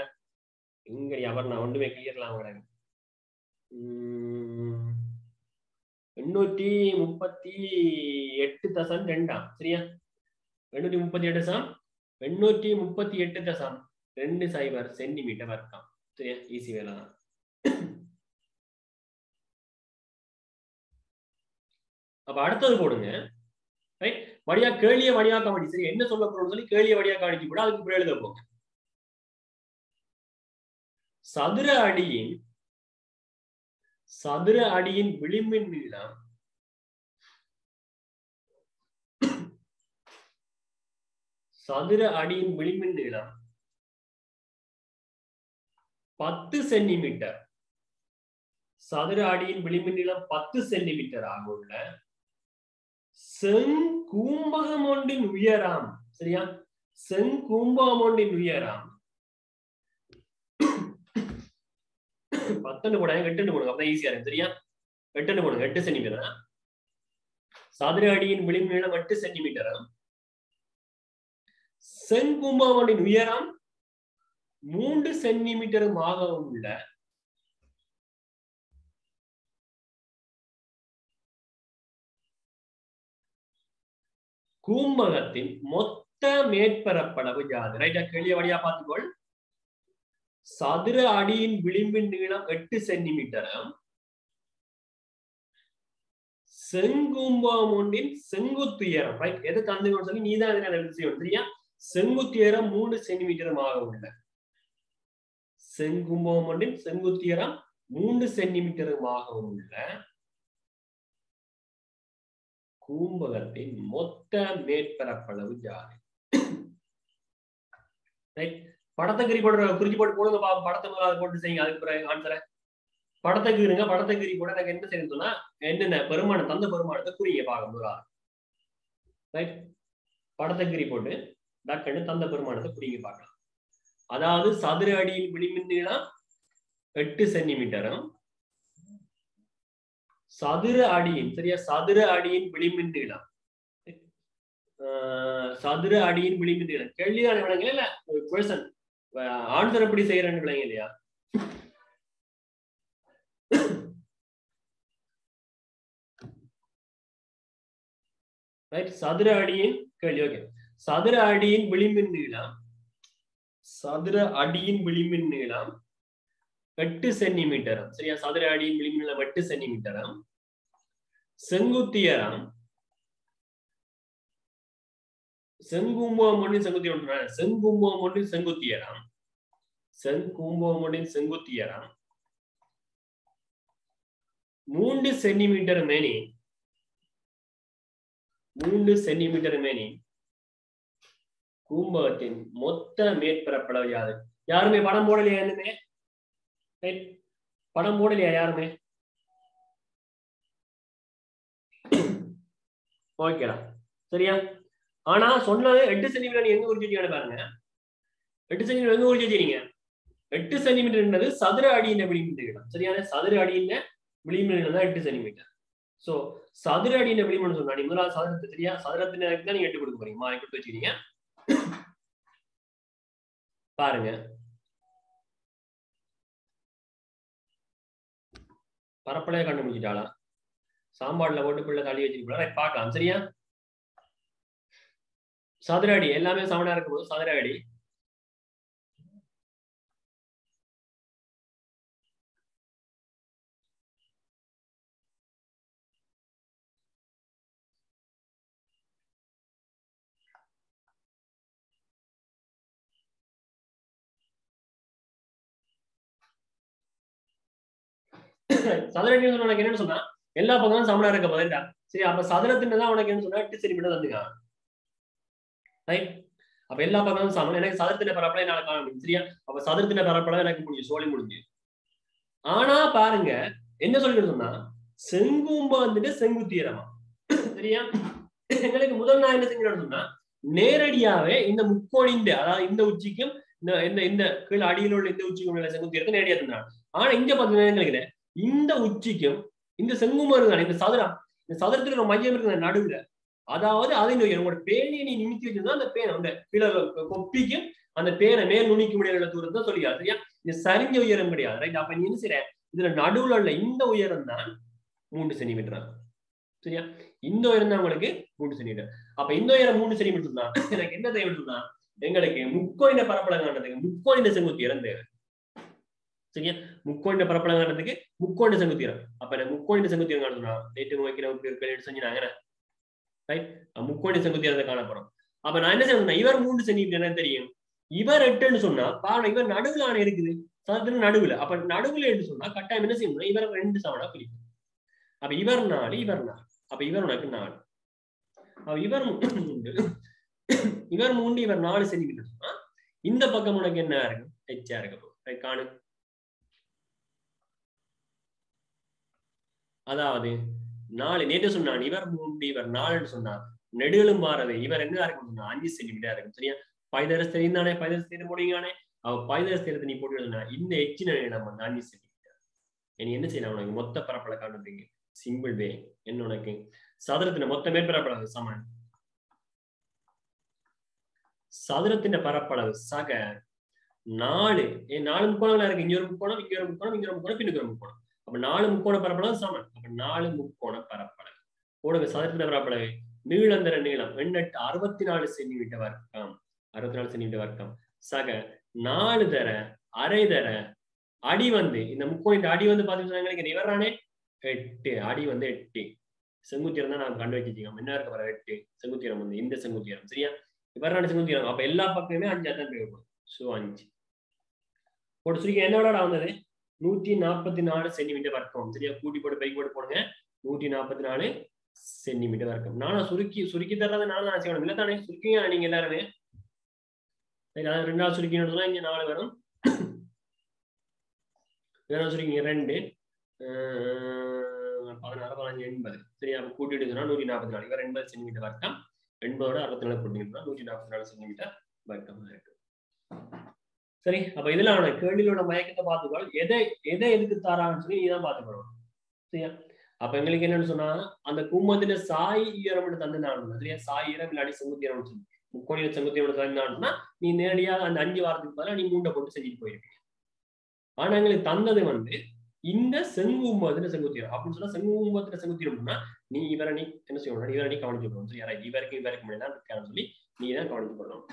இங்க அவர் நான் ஒன்றுமே கிளியர்லாம் விட 838.2. சரியா? 838.2 சென்டிமீட்டர் வர்க்கம். சரியா? ஈஸி வேலை தான். அப்ப அடுத்தது போடுங்க. ரைட்? வடியா கேள்விய வடியா கவனி. சரி, என்ன சொல்ல போறோம்னு சொல்லி கேள்விய வடியா கவனிச்சு கூட அதுக்கு பிறகு எழுத போங்க. சதுர அடியின் விளிம்பின் நீளம் சதுர அடியின் விளிம்பின் நீளம் 10 சென்டிமீட்டர். சதுர அடியின் விளிம்பின் நீளம் 10 சென்டிமீட்டர் ஆகுள்ள செங்கூம்பகம் ஒன்றின் உயரம். சரியா, செங்கூம்பகம் ஒன்றின் உயரம் 10 போடாங்க, 8 போடுங்க, அப்பதான் ஈஸியா இருக்கு. சரியா, 8 போடுங்க, 8 சென்டிமீட்டர். சதுர அடியின் விளிம்பு நீளம் 8 சென்டிமீட்டர். செங்கூம்பகம் ஒன்றின் உயரம் 3 சென்டிமீட்டருமாக உள்ள கூம்பகத்தின் மொத்த மேற்பரப்பளவு யாது? ரைட்டா, கேள்விய வழியா பார்த்துக்கொள். சதுர அடியின் விளிம்பின் நீளம் 8 சென்டிமீட்டர். செங்கூம்பகம் ஒன்றின் செங்குத்துயரம், ரைட், எது தந்துன்னு சொல்லி நீதான் எழுதி செய்யணும். சரியா, செங்குத்துயரம் 3 சென்டிமீட்டருமாக உள்ள செங்கூம்பகம் ஒன்றின் செங்குத்துயரம் 3 சென்டிமீட்டருமாக உள்ள கூம்பகத்தின் மொத்த மேற்பரப்பளவு யாது? படத்தை குறிச்சு போட்டு போடுங்க பாப்போம். படத்தை முதல்ல போட்டு செய்யுங்க, அதுக்கு பிறகு ஆன்சரை படத்தை கீறுங்க. படத்தை கீறி கூட எனக்கு என்ன செய்யணும் சொன்னா என்னென்ன பெருமானம் தந்த பெருமானத்தை குறிங்க பார்க்க முதலாவது. ரைட், படத்தை கீறி போட்டு டக்குன்னு தந்த பெருமானத்தை குறிங்க பார்க்கலாம். அதாவது சதுர அடியின் விளிம்பின் நீளம் 8 சென்டிமீட்டரும் சதுர அடியின், சரியா, சதுர அடியின் விளிம்பின் நீளம், சதுர அடியின் விளிம்பின் நீளம். கேள்வியான விளங்க இல்ல கொஸ்டின் ஆன்சர் எப்படி செய்யறேன்னு விளங்க இல்லையா? ரைட், சதுர அடியின் கேள்வி. ஓகே, சதுர அடியின் விளிம்பின் நீளம், சதுர அடியின் விளிம்பின் நீளம் 8 சென்டிமீட்டர். சரியா, சதுர அடியின் விளிம்பின் நீளம் 8 சென்டிமீட்டர். செங்குத்தியரம், செங்கூம்பகம் ஒன்றின் செங்குத்தியரம், செங்கூம்பகம் ஒன்றின் செங்குத்தியரம், செங்கூம்பகம் ஒன்றின் செங்குத்தியரம் 3 சென்டிமீட்டர் மேனி, 3 சென்டிமீட்டர் மேனி கூம்பகத்தின் மொத்த மேற்பரப்பளவு யாது? யாருமே படம் போடலையா? என்னமே படம் போடலையா யாருமே? ஓகேடா, சரியா. ஆனா சொன்னது 8 சென்டிமீட்டர் எங்க குறிச்சு வச்சுக்கணும் பாருங்க. 8 சென்டிமீட்டர் எங்க குறிச்சு வச்சுக்கிறீங்க? 8 சென்டிமீட்டர்ன்றது சதுர அடியின் விளிம்பின் நீளம். சரியான, சதுர அடியின் விளிம்பின் நீளம் தான் 8 சென்டிமீட்டர். சோ சதுர அடியின் விளிம்புன்னு சொன்னா நீ முதலாவது சதுரத்தை, சரியா, சதுரத்தின் தான் நீங்க 8 கொடுக்க போறீங்க. மாறி கொடுத்து வச்சுக்கிறீங்க பாருங்க. பரப்பளைய கண்டுபிடிச்சிட்டாளா? சாம்பாடுல போட்டு பிள்ளை தள்ளி வச்சிருக்கா? பார்க்கலாம். சரியா, சதுர அடி எல்லாமே சமனா இருக்கும் போது சதுர அடி சதுர அடி உனக்கு என்னன்னு சொன்னா எல்லா பக்கமும் சமனா இருக்க போதா? சரி, அப்ப சதுரத்தின் தான் உனக்கு என்ன சொன்னா 8 சென்டிமீட்டர் தந்துங்க. ரைட், அப்ப எல்லா பக்கமும் சமம். எனக்கு சதுரத்தின பரப்பளவு என்னால காண முடியும். சரியா, அப்ப சதுரத்தின பரப்பளவு எனக்கு முடியும், சோழி முடிஞ்சு. ஆனா பாருங்க என்ன சொல்லிட்டு சொன்னா செங்கூம்பம் வந்துட்டு செங்குத்தியரமா. சரியா, எங்களுக்கு முதல் நான் என்ன செஞ்சு சொன்னா நேரடியாவே இந்த முக்கோணின், அதாவது இந்த உச்சிக்கும் இந்த கீழ் அடியில் உள்ள இந்த உச்சிக்கும் உள்ள செங்குத்தியரத்தை நேரடியா தந்தாங்க. ஆனா இங்க பாத்தீங்கன்னா இந்த உச்சிக்கும் இந்த செங்கும்பம் இருந்தாங்க, இந்த சதுரம், இந்த சதுரத்துல ஒரு மையம் இருக்கிற நடுவுல, அதாவது அதை உங்களோட பேனையை நீ நிமித்தி வச்சிருந்தா அந்த பேனை அந்த கீழே கொப்பிக்கும் அந்த பேனை மேல் நுனிக்க முடியாத தூரத்தை தான் சொல்லியா. சரியா, இது சரிஞ்ச உயரம் கிடையாது. ரைட், அப்ப நீ என்ன செய்யற, இதுல நடுவுல உள்ள இந்த உயரம் தான் 3 சென்டிமீட்டர். சரியா, இந்த உயரம் தான் உங்களுக்கு 3 சென்டிமீட்டர். அப்ப இந்த உயரம் 3 சென்டிமீட்டர் தான் எனக்கு என்ன தேவை சொன்னா எங்களுக்கு முக்கோணின பரப்பளவு காண்றதுக்கு முக்கோணின செங்குத்தியரம் தேவை. சரியா, முக்கோணின பரப்பளவு காண்றதுக்கு முக்கோணின செங்குத்தியரம். அப்ப எனக்கு முக்கோணின செங்குத்தியரம் காணும்னா ரேட்டு வைக்கிற செஞ்சாங்க ரைட், முக்கோண செங்குத்தியாரத்தை காணப்படும். அப்ப நான் என்ன செய்யணும், இவர் 3 சென்டிமீட்டர் தெரியும், இவர் 8ன்னு சொன்னா பாருங்க, இவர் நடுவுல ஆன இருக்குது, சதுரத்துல நடுவுல. அப்ப நடுவுல என்று சொன்னா கட்டாயம் என்ன செய்யணும், இவர் 2 சமனா பிரிக்கும். அப்ப இவர் 4, இவர் 4, அப்ப இவர் உனக்கு 4, அப்ப இவர் 3, இவர் 3, இவர் 4 சென்டிமீட்டர் சொன்னா இந்த பக்கம் உனக்கு என்ன இருக்கும், ஹெச்சா இருக்க காணு. அதாவது 4 நேற்று சொன்னான், இவர் 3, இவர் 4ன்னு சொன்னா நெடுகளும் மாறவே இவர் என்ன இருக்கும் சொன்னா 5 சென்டிமீட்டர் இருக்கும். சரியா, பைதரஸ் தெரியும் தானே, பைதரஸ் தெரிந்து போடுவீங்களானே. அவ பைதரஸ் தெரிந்து நீ போட்டு இந்த எச்சின நம்ம 5 சென்டிமீட்டர். நீ என்ன செய்யலாம், உனக்கு மொத்த பரப்பளை காணுறீங்க. சிம்பிள் வே என்ன, உனக்கு சதுரத்தின மொத்த மேற்பரப்பளவு சமன் சதுரத்தின் பரப்பளவு சக 4. 4 முக்கோணங்களா இருக்கு, இங்க ஒரு முக்கோணம், இங்க ஒரு முக்கோணம், இங்க ஒரு முக்கோணம், பின்னுக்கு ஒரு முக்கோணம். அப்ப 4 முக்கோண பரப்பளவு சமன். அப்ப 4 முக்கோண பரப்பளவு போடுங்க. சதுரத்தின் பரப்பளவு நீளந்தர நீளம் 64 சென்டிமீட்டர் வர்க்கம், 64 சென்டிமீட்டர் வர்க்கம் சக 4 தர அரை தர அடி இந்த முக்கோண அடி பாத்தீங்கன்னா இவரானே 8, அடி 8. செங்குத்திரம் தான் நான் கண்டு வச்சிருக்கோம். என்ன இருக்க வர 8 செங்குத்திரம் இந்த செங்குத்திரம். சரியா, இவரான செங்குத்திரம். அப்ப எல்லா பக்கமே 5 தான் தேவைப்படும். சோ 5 போட்டு சுருக்கி என்னோட வந்தது 144 சென்டிமீட்டர் வர்க்கம். சரியா, கூட்டி போட்டு பெருக்கி போட்டு போடுங்க. 144 சென்டிமீட்டர் வர்க்கம். நானும் சுருக்கி தர்றது நானும் தான் செய்யணும் இல்ல தானே, சுருக்கிங்க நீங்க எல்லாருமே. 2 சுருக்கினா இங்க 4 வரும். சுருக்கிங்க 2 16 15 80. சரியா, கூட்டிட்டு 144. இவர் 80 சென்டிமீட்டர் வர்க்கம். 80ஓட 64 கூட்டிங்கன்னா 144 சென்டிமீட்டர் வர்க்கம் இருக்கு. சரி, அப்ப இதுல கேள்வியோட மயக்கத்தை பார்த்துக்கோள். எதை எதுக்கு தாரான்னு சொல்லி நீதான் பார்த்துக்கணும். சரியா, அப்ப எங்களுக்கு என்னன்னு சொன்னா அந்த கும்பத்துல சாய் ஈரம் தந்துனாலும் சரியா, சாய் ஈரம் இல்லாடி செங்குத்திரம் சொல்லி முக்கோண செங்குத்திரம் தந்தான்னா நீ நேரடியா அந்த 5 வாரத்துக்கு பதிலாக நீ 3 போட்டு செஞ்சுட்டு போயிருப்பீங்க. ஆனா எங்களுக்கு தந்தது இந்த செங்கும்பத்துல செங்குத்திரம் அப்படின்னு சொன்னா, செங்கும்பத்துல செங்குத்திரம்னா நீ இவரை நீ என்ன செய்யணும், இவரை நீ கவனிச்சு போகணும். சரியா, இவருக்கு முடியலாம் சொல்லி நீ தான் கவனிச்சு போடணும்.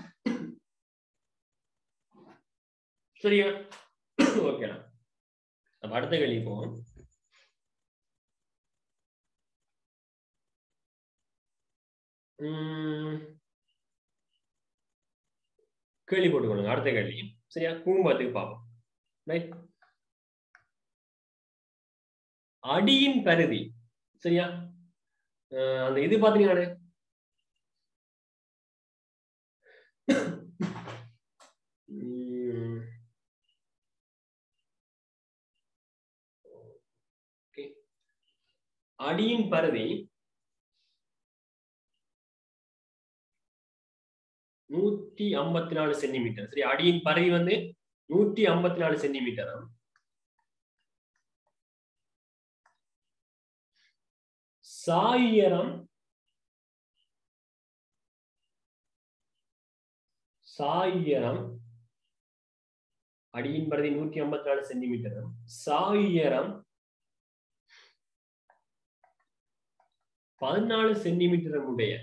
சரியா, ஓகேடா. அப்ப அடுத்த கேள்வி போவோம். கேள்வி போட்டுக்கொள்ளுங்க. அடுத்த கேள்வி. சரியா, கூம்பத்துக்கு பார்ப்போம். ரைட், அடியின் பரிதி. சரியா, அந்த இது பாத்தீங்கன்னா அடியின் பரிதி 154 சென்டிமீட்டர். சரி, அடியின் பரிதி 154 சென்டிமீட்டர். சாயிரம் அடியின் பரிதி 154 சென்டிமீட்டர். சாயிரம் 14 சென்டிமீட்டர் உடைய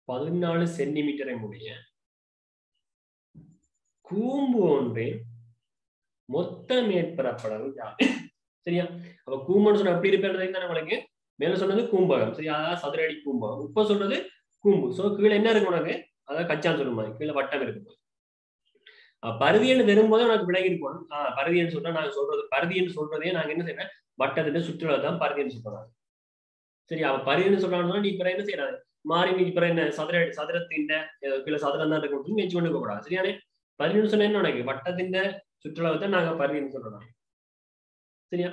14 சென்டிமீட்டரை உடைய கூம்பு ஒன்றின் மொத்த மேற்பரப்பளவு யாரு? சரியா, அப்ப கூம்புன்னு சொன்ன அப்படி இருப்பேன் நம்மளுக்கு மேல சொன்னது கூம்பகம். சரியா, அதாவது சதுர அடி கூம்பகம். இப்ப சொல்றது கூம்பு. சோ கீழே என்ன இருக்கு உனக்கு, அதாவது கச்சான்னு சொல்லும் மாதிரி கீழே வட்டம் இருக்கு. பருதின்னு வரும்போது உனக்கு விலகி இருக்கணும். பருதின்னு சொன்னா நாங்க சொல்றது பருதின்னு சொல்றதே நாங்க என்ன செய்யறோம், வட்டத்தின் சுற்றுலா தான் பருதின்னு சொல்றாங்க. சரி, அவ பருதின்னு சொல்றாங்கன்னா நீ இப்ப என்ன செய்யறாங்க மாறி நீ இப்ப என்ன சதுரத்தின் கீழே சதுரம் தான் இருக்கு வச்சு கொண்டு போக கூடாது. சரியானே, பருதின்னு சொன்னா என்ன உனக்கு வட்டத்தின் சுற்றுலாவை தான் நாங்க பருதின்னு சொல்றோம். சரியா,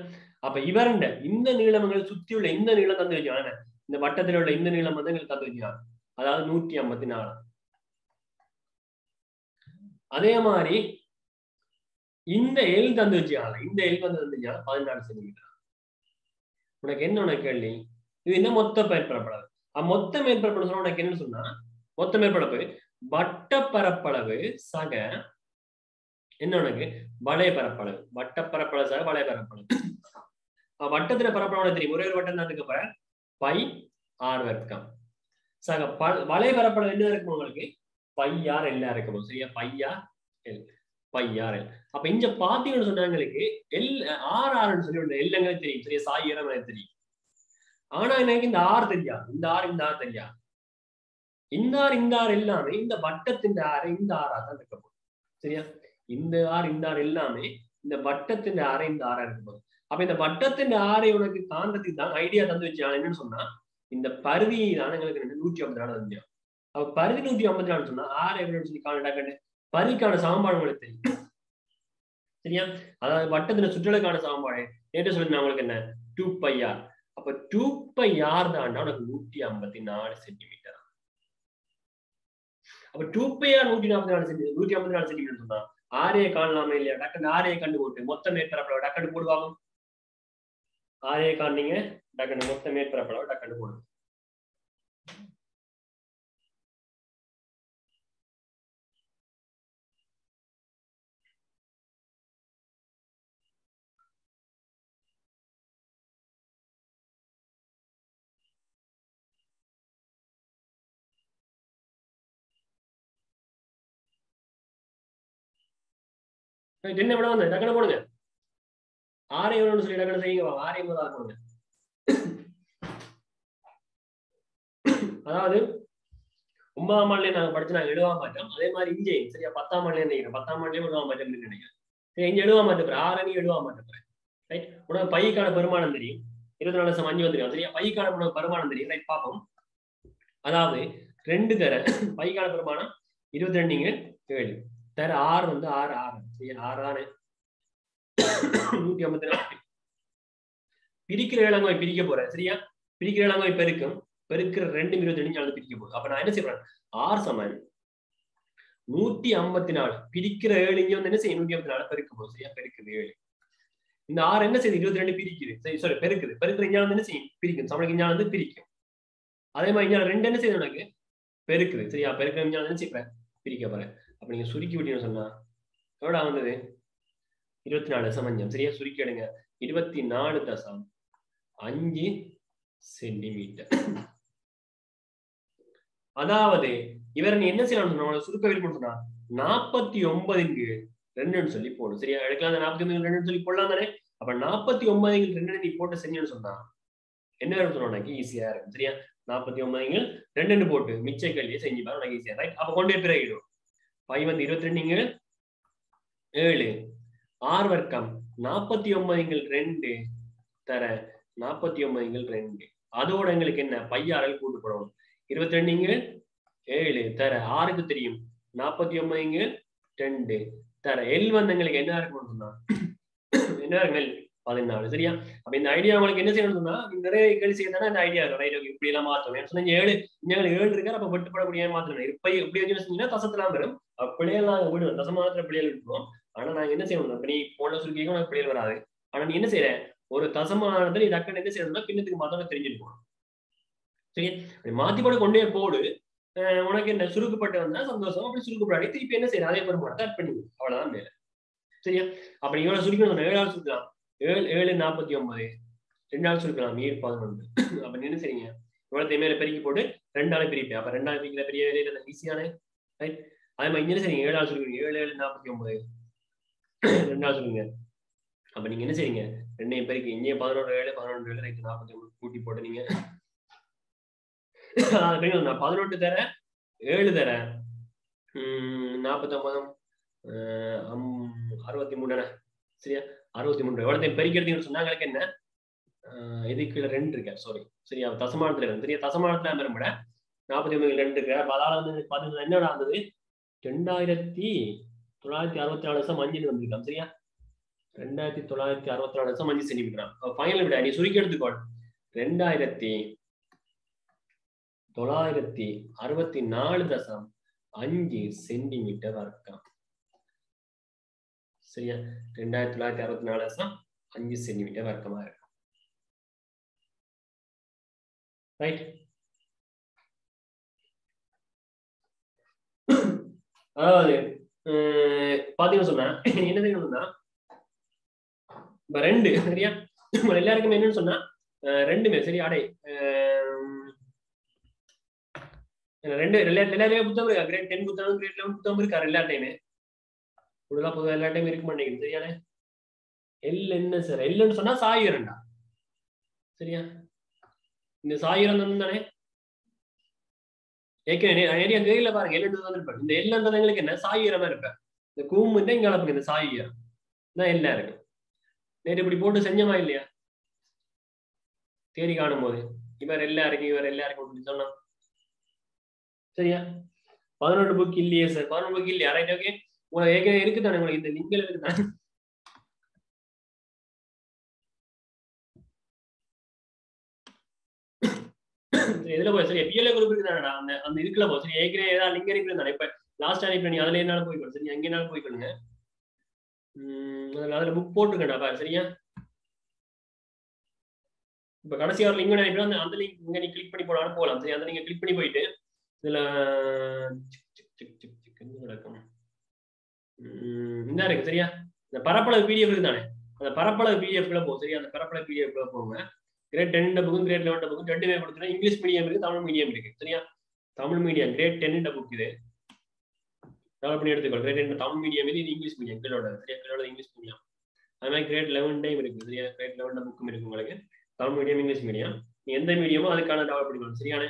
அப்ப இவருண்ட இந்த நீளங்கள் சுத்தி உள்ள இந்த நீளம் தந்து வச்சாங்க, இந்த வட்டத்தில் உள்ள இந்த நீளம் எங்களுக்கு தந்து வச்சாங்க, அதாவது 154. அதே மாதிரி இந்த எல் தந்து வச்சாங்க, இந்த எல் வந்து தந்துச்சாங்க 14 சென்டிமீட்டர். உனக்கு என்ன உனக்கு கேள்வி, இது என்ன மொத்த மேற்பரப்பளவு. மொத்த மேற்பரப்பளவு சொன்னா உனக்கு என்னன்னு சொன்னா, மொத்த மேற்பரப்பு வட்ட பரப்பளவு சக என்ன உனக்கு வளைய பரப்பளவு. வட்ட பரப்பளவு சக வளைய பரப்பளவு. வட்டத்துல பரப்பளவு தெரியும், ஒரே ஒரு வட்டம் தான் இருக்கு, பை ஆர் வர்க்கம் சக வளைய பரப்பளவு என்ன இருக்கும் உங்களுக்கு, பை ஆர் எல் இருக்கும். சரியா, பை ஆர் எல். அப்ப இங்க பாத்தீங்கன்னு சொன்னாங்களுக்கு எல் ஆர் ஆர்ன்னு சொல்லி எல் எங்களுக்கு தெரியும். சரியா, சாயிரம் எனக்கு தெரியும். ஆனா எனக்கு இந்த ஆறு தெரியாது, இந்த ஆறு தெரியாது. இந்த ஆறு எல்லாமே இந்த வட்டத்தின் ஆறு இந்த ஆறா தான் இருக்க போகுது. சரியா? இந்த ஆறு எல்லாமே இந்த வட்டத்தின் ஆறு இந்த ஆறா இருக்க போகுது. அப்ப இந்த வட்டத்தின் ஆறை உனக்கு காண்றதுக்கு தான் ஐடியா தந்து வச்சு என்னன்னு சொன்னா, இந்த பருதி தான் எங்களுக்கு 154 வந்து. அப்ப பருதி 154 சொன்னா ஆறு எவ்வளவு சொல்லி காண பருதிக்கான சமன்பாடு உங்களுக்கு தெரியும். சரியா? அதாவது வட்டத்தின் சுற்றலுக்கான சமன்பாடு நேற்று சொல்லிருந்தேன் உங்களுக்கு என்ன 2πr. அப்ப 2πr தாண்டா உனக்கு 154 சென்டிமீட்டர். அப்ப 2πr 154 சென்டிமீட்டர் சொன்னா ஆரையை காணலாமே இல்லையா? டக்குன்னு ஆரையை கண்டு போட்டு மொத்த மேற்பரப்பளவு டக்குன்னு போடுவாங்க. ஆரையை காணீங்க டக்குன்னு மொத்த மேற்பரப்பளவு டக்குன்னு போடுங்க. என்ன விட வந்து டக்குனு போடுங்க. ஆரை எவ்வளவுன்னு சொல்லி டக்குனு செய்யுங்க. ஆரை முதல் போடுங்க. அதாவது 9ஆம் ஆண்டுலயே நாங்க படிச்சு நாங்க எழுவா மாட்டோம். அதே மாதிரி இங்கே சரியா 10ஆம் ஆண்டுலயே நினைக்கிறேன். 10ஆம் ஆண்டுலயே எழுவா மாட்டோம் நினைக்கிறேன். சரி, இங்க எழுவா மாட்டேன். ஆரணி எழுவா மாட்டேன். ரைட்? உனக்கு பைக்கான பெருமானம் தெரியும். 24 வந்துடும். சரியா? பைக்கான உனக்கு பெருமானம் தெரியும். ரைட்? பார்ப்போம். அதாவது 2 தர பைக்கான பெருமானம் 22 7 தர 6 வந்து 6 6 சரியா? 6 தானே 154. பிரிக்கிற இளங்கோவை பிரிக்க போறேன். சரியா? பிரிக்கிற இளங்கோவை பெருக்கும் பெருக்கிற 2 22 பிரிக்க போகுது. அப்ப நான் என்ன செய்யறேன்? 6 சமன் 154 பிரிக்கிற 7 இங்க வந்து என்ன செய்யும்? 154 பெருக்க போகுது. சரியா? பெருக்குது 7. இந்த 6 என்ன செய்யுது? 22 பிரிக்குது. சரி, சாரி, பெருக்குது. பெருக்கிற இங்க வந்து என்ன செய்யும்? பிரிக்கும். சமனுக்கு இங்க வந்து பிரிக்கும். அதே மாதிரி இங்க 2 என்ன செய்யுது? எனக்கு பெருக்குது. சரியா? பெருக்கிற இங்க வந்து என்ன செய்யறேன்? பிரிக்க போறேன். அப்ப நீங்க சுருக்கி விட்டீங்கன்னு சொன்னா எவ்வளவு வந்தது? 24 சமஞ்சம். சரியா? சுருக்கி எடுங்க. 24.5 சென்டிமீட்டர். அதாவது இவர் நீ என்ன செய்யணும்? சுருக்க விருப்பம் சொன்னா 49/2 சொல்லி போடும். சரியா? எடுக்கலாம். 49/2 சொல்லி போடலாம் தானே? அப்ப 49/2 நீ போட்டு செஞ்சு சொன்னா என்ன வரும் சொன்னா உனக்கு ஈஸியா இருக்கும். சரியா? 49/2 போட்டு மிச்ச கேள்வியை செஞ்சு பாரு, உனக்கு ஈஸியா. ரைட்? அப்ப கொண்டே பிறகிடும். 5 வந்து 22 7 6 வர்க்கம் 49/2 தர 49/2. அதோட எங்களுக்கு என்ன பையாரல் கூட்டு போடணும். 22 7 தர 6க்கு தெரியும் 49/2 தர எல் வந்து எங்களுக்கு என்ன இருக்கணும்னு சொன்னா என்ன இருக்கும்? 14. சரியா? அப்ப இந்த ஐடியா உங்களுக்கு என்ன செய்யணும்னு சொன்னா நிறைய கேள்வி செய்யறதுனா இந்த ஐடியா இருக்கும். ரைட்? இப்படி எல்லாம் மாத்தணும். சொன்னா 7 7 இருக்காரு. அப்ப வெட்டுப்படக்கூடிய மாத்தணும். இப்ப இப்படி வச்சு செஞ்சீங்கன்னா தசத்தெல்லாம் வரும். பிள்ளைகள் விடுவோம். தசமாத்திர பிள்ளைகள் விட்டுருவோம். ஆனா நாங்க என்ன செய்யணும்? இப்ப நீ போன சுருக்கிக்கும் உனக்கு பிள்ளைகள் வராது. ஆனா நீ என்ன செய்யற? ஒரு தசமானது நீ டக்குன்னு என்ன செய்யணும்னா பின்னத்துக்கு மாத்தம் தெரிஞ்சிருக்கணும். சரி? மாத்தி போட கொண்டே போடு. உனக்கு என்ன சுருக்கப்பட்டு வந்தா சந்தோஷம். அப்படி சுருக்கப்படாடி திருப்பி என்ன செய்யற? அதே பெருமானத்தை கட் பண்ணி அவ்வளவுதான் மேல. சரியா? அப்ப நீ எவ்வளவு சுருக்கணும்? 7 சுருக்கலாம். 7 7 49 2 சுருக்கலாம். 7 11. அப்ப நீ என்ன செய்றீங்க? இவ்வளவு மேல பெருக்கி போட்டு 2 பிரிப்பேன். அப்ப 2 பிரிக்கிற பெரிய வேலையில ஈஸியான. ரைட்? அதே மாதிரி இங்க என்ன செய்றீங்க? 7 சுருக்கீங்க. 7 7 49 2 சுருக்குங்க. அப்ப நீங்க என்ன செய்றீங்க? 2 பெருக்கி இங்கே 11 7 11 7 ரைட் 49 கூட்டி போட்டு நீங்க 11 தர 7 தர 49 63. சரியா? 63. எவ்வளவு பெருக்கிறதுன்னு சொன்னாங்களுக்கு என்ன இதுக்கு 2 இருக்க. சாரி. சரியா? தசமானத்துல இருக்கு. சரியா? தசமானத்துல பெரும்பட 49 இருக்கு. அதால வந்து பாத்தீங்கன்னா என்னடா இருந்தது? 2964 மஞ்சள் வந்திருக்கான். சரியா? 2964 5 சென்டிமீட்டர். ஃபைனல் விட நீ சுருக்கி எடுத்துக்கோ. 2964.5 சென்டிமீட்டர் வர்க்கம். சரியா? 2964.5 சென்டிமீட்டர் வர்க்கமா இருக்கு. ரைட்? அதாவது பாத்தீங்கன்னா சொன்னா என்ன தெரியும்னா 2 சரியா? எல்லாருக்குமே என்னன்னு சொன்னா 2மே சரி அடை 2 எல்லாருமே புத்தகம் இருக்கா? கிரேட் 10 புத்தகம், கிரேட் 11 புத்தகம் இருக்கா? எல்லாத்தையுமே கூடுதலா பொதுவாக எல்லா டைம் இருக்க மாட்டேங்குது. சரியானே? எல் என்ன சார்? எல்லுன்னு சொன்னா சாய் 2. சரியா? இந்த சாயிரம் தானே நிறைய கேள்வியில பாருங்க எல்லாம் இருப்பாங்க. இந்த எல்லாம் எங்களுக்கு என்ன சாயிரமா இருப்பேன். இந்த கூம்புன்னா இங்க அளப்புங்க இந்த சாயிரம் தான் எல்லாம் இருக்கு. நேற்று இப்படி போட்டு செஞ்சமா இல்லையா தேடி காணும் போது இவர் எல்லாருக்கும் அப்படின்னு சொன்னா சரியா? 11 புக் இல்லையே சார், 11 புக் இல்லையா? Right, okay. உங்களுக்கு ஏற்கனவே இருக்குதானே, உங்களுக்கு இந்த லிங்க்ல இருக்குதானே? எதுல போய் சரி பிஎல்ஏ குரூப் இருக்குதானடா அந்த இதுக்குள்ள போ. சரி ஏற்கனவே ஏதாவது லிங்க் இருக்குதானே? இப்ப லாஸ்ட் டைம் நீ அதுல என்னாலும் போய்க்கணும். சரி எங்கேனாலும் போய்க்கணுங்க. அதுல புக் போட்டுக்கண்டா பாரு சரியா? இப்ப கடைசி ஒரு லிங்க் அனுப்பினா அந்த லிங்க் இங்க நீ கிளிக் பண்ணி போனாலும் போகலாம். சரி அந்த நீங்க கிளிக் பண்ணி போயிட்டு இதுல நடக்கும் இந்த இருக்கு சரியா? இந்த பரப்பளவு பிடிஎஃப் இருக்குதானே, அந்த பரப்பளவு பிடிஎஃப்ல போ. சரியா? அந்த பரப்பளவு பிடிஎஃப்ல போங்க. கிரேட் 10 புக்கும் கிரேட் 11 புக்கும் ரெண்டுமே கொடுத்துருக்கேன். இங்கிலீஷ் மீடியம் இருக்கு, தமிழ் மீடியம் இருக்கு. சரியா? தமிழ் மீடியம் கிரேட் 10 புக் இது டெவலப் பண்ணி எடுத்துக்கோ. கிரேட் 10 தமிழ் மீடியம் இது இங்கிலீஷ் மீடியம் கீழோட. சரியா? கீழோட இங்கிலீஷ் மீடியம். அது மாதிரி கிரேட் 11 டைம் இருக்கு. சரியா? கிரேட் 11 புக்கும் இருக்கு உங்களுக்கு. தமிழ் மீடியம் இங்கிலீஷ் மீடியம் நீ எந்த மீடியமோ அதுக்கான டெவலப் பண்ணிக்கணும். சரியான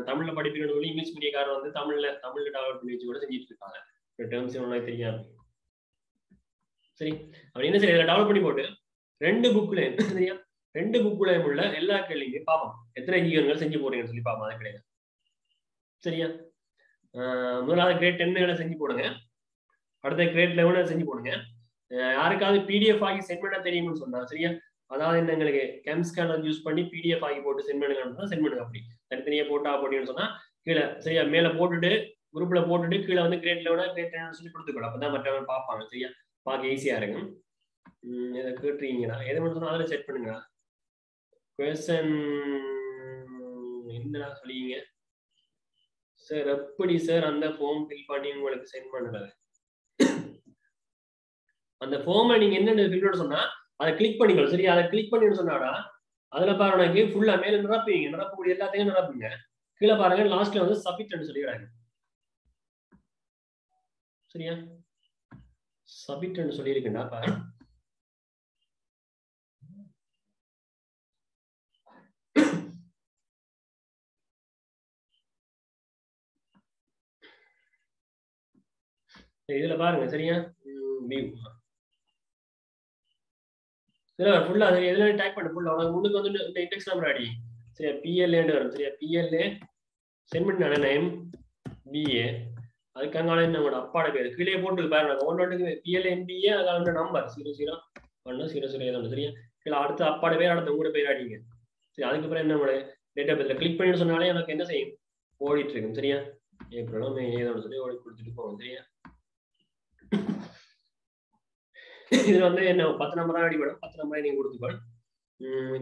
தமிழ்ல படிப்பிக்கணும் சொல்லி இங்கிலீஷ் மீடியக்காரர் வந்து தமிழ்ல டெவலப் பண்ணி வச்சு கூட செஞ்சுட்டு இருக்காங்க. டேர்ம்ஸ் ஒன்றும் தெரியாது. சரி அப்படி என்ன சரி இதில் டெவலப் பண்ணி போட்டு 2 புக்ல சரியா? 2 புக்ல உள்ள எல்லா கேள்வியும் பார்ப்போம். எத்தனை ஜீவன்கள் செஞ்சு போறீங்கன்னு சொல்லி பார்ப்போம். அது கிடையாது சரியா? முதலாவது கிரேட் 10 செஞ்சு போடுங்க. அடுத்த கிரேட் 11 செஞ்சு போடுங்க. யாருக்காவது பிடிஎஃப் ஆகி சென்ட் பண்ண தெரியும்னு சொன்னா சரியா? அதாவது என்ன எங்களுக்கு கேம்ஸ்கேனர் யூஸ் பண்ணி பிடிஎஃப் ஆகி போட்டு சென்ட் பண்ணுங்க. சென்ட் பண்ணுங்க. அப்படி தனித்தனியா போட்டா அப்படின்னு சொன்னா கீழே சரியா மேல போட்டுட்டு குரூப்ல போட்டுட்டு கீழே வந்து கிரேட் 11 கிரேட் 10 சொல்லி கொடுத்துக்கணும். அப்பதான் மற்றவங்க பார்ப்பாங்க. சரியா? பார்க்க ஈஸியா இருக்கும். இதை கேட்டுறீங்களா? எது மட்டும் சொன்னா அதில் செட் பண்ணுங்க. கொஸ்டின் என்னடா சொல்லிங்க சார்? எப்படி சார் அந்த ஃபார்ம் ஃபில் பண்ணி உங்களுக்கு சென்ட் பண்ணுறது? அந்த ஃபார்மை நீங்க என்ன ஃபில் பண்ண சொன்னா அதை கிளிக் பண்ணிக்கணும். சரியா? அதை கிளிக் பண்ணின்னு சொன்னாடா அதுல பாருங்க உனக்கு ஃபுல்லா மேல நிரப்புவீங்க. நிரப்பக்கூடிய எல்லாத்தையும் நிரப்புங்க. கீழே பாருங்க லாஸ்ட்ல வந்து சப்மிட்னு சொல்லிடுறாங்க. சரியா? சப்மிட்னு சொல்லியிருக்கேன்டா பாரு. இதுல பாருங்க சரியா? ஃபுல்லா எதுல டைப் பண்ணு ஃபுல்லா உனக்கு முன்னுக்கு வந்து இந்த இண்டெக்ஸ் நம்பர் அடி. சரியா? பிஎல்ஏன்னு வரும். சரியா? பிஎல்ஏ சென்ட் பண்ண நேம் பிஏ அதுக்கு அங்கால நம்மளோட அப்பாட பேர் கீழே போட்டு பாருங்க. ஒன்னொன்றுக்கு பிஎல்ஏ அதோட நம்பர் 00100 சரியா? கீழே அடுத்து அப்பாட பேர் அடுத்த உங்களோட பேர் அடிங்க. சரி அதுக்கப்புறம் என்ன நம்மளோட டேட் ஆஃப் பர்த்ல கிளிக் பண்ணி சொன்னாலே எனக்கு என்ன செய்யும் ஓடிட்டு இருக்கும். சரியா? ஏப்ரலோ மே ஏதோன்னு சொல்லி ஓடி கொடுத்துட்டு போவோம். சரியா? இதுல வந்து என்ன 10 நம்பர் அடிப்படும். 10 நம்பரை நீங்க கொடுத்துக்கோ.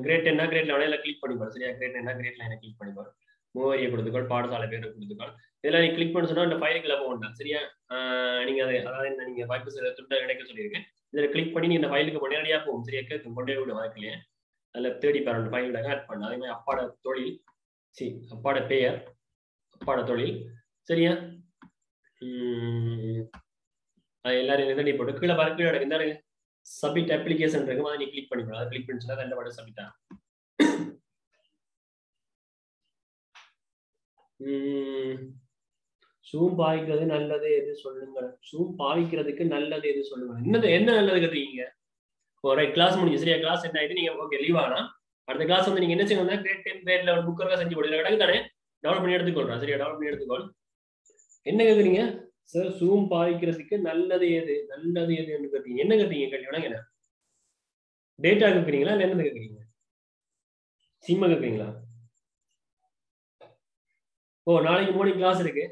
கிரேட் 10 கிரேட் 11 கிளிக் பண்ணிக்கோ. சரியா? கிரேட் 10 கிரேட் 11 கிளிக் பண்ணிக்கோ. மூவரியை கொடுத்துக்கோ. பாடசாலை பேரை கொடுத்துக்கோ. இதெல்லாம் நீங்க கிளிக் பண்ண சொன்னா இந்த ஃபைலுக்குள்ள போகணும். சரியா? நீங்க அதை அதாவது நீங்க வாய்ப்பு துட்டை கிடைக்க சொல்லியிருக்கேன். இதுல கிளிக் பண்ணி நீங்க இந்த ஃபைலுக்கு நேரடியா போகும். சரியா? கொண்டே விடும் வாய்ப்பிலேயே. அதுல தேடி பாருங்க ஃபைல் ஆட் பண்ண. அதே மாதிரி அப்பாட தொழில் அப்பாட பெயர் அப்பாட தொழில். சரியா? அது எல்லாரும் எழுதி போட்டு கீழே பாரு கீழே இந்த சப்மிட் அப்ளிகேஷன் இருக்கும். அதை நீ கிளிக் பண்ணிக்கணும். அதை கிளிக் பண்ணிச்சுன்னா ரெண்டு பாட்டு சப்மிட் ஆகும். சூம் பாவிக்கிறது நல்லது எது சொல்லுங்க? சூம் பாவிக்கிறதுக்கு நல்லது எது சொல்லுங்க? என்ன நல்லது கேட்டீங்க? ரைட் கிளாஸ் முடிஞ்சு. சரியா? கிளாஸ் என்ன ஆயிட்டு நீங்க ஓகே லீவ் ஆனா அடுத்த கிளாஸ் வந்து நீங்க என்ன செய்யணும்? கிரேட் 10 கிரேட் 11 புக் இருக்கா செஞ்சு போடுங்க. கிடக்கு தானே டெவலப் பண்ணி எடுத்துக்கொள்றேன். சரியா? டெவலப் பண்ணி எடுத்துக்கொள். என்ன கேக்குறீங்க சார்? சூம் பாவிக்கிறதுக்கு நல்லது எது கேட்டீங்க? என்ன கேட்டீங்க? கேள்வி என்ன? டேட்டா கேக்குறீங்களா இல்ல என்னது கேக்குறீங்க? சிம்ம கேக்குறீங்களா? ஓ நாளைக்கு மார்னிங் கிளாஸ் இருக்கு.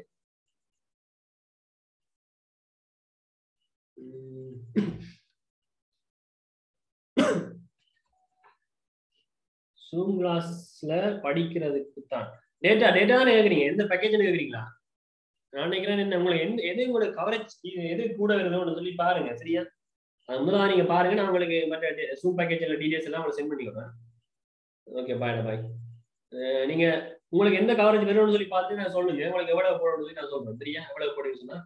ஜூம் கிளாஸ்ல படிக்கிறதுக்கு தான் டேட்டா தானே கேக்குறீங்க? எந்த பேக்கேஜ் கேக்குறீங்களா? நான் நினைக்கிறேன் என்ன உங்களுக்கு எது உங்களுக்கு கவரேஜ் எது கூட வருதுன்னு சொல்லி பாருங்க. சரியா? அது முதல்ல நீங்க பாருங்க. நான் உங்களுக்கு மற்ற ஜூம் பேக்கேஜ் டீடைல்ஸ் எல்லாம் உங்களுக்கு சென்ட் பண்ணிக்கிறேன். ஓகே பாய் பாய். நீங்க உங்களுக்கு எந்த கவரேஜ் வேணும்னு சொல்லி பார்த்து நான் சொல்லுங்க. உங்களுக்கு எவ்வளவு போடணும்னு சொல்லி நான் சொல்றேன். சரியா? எவ்வளவு போடுங்க சொன்னா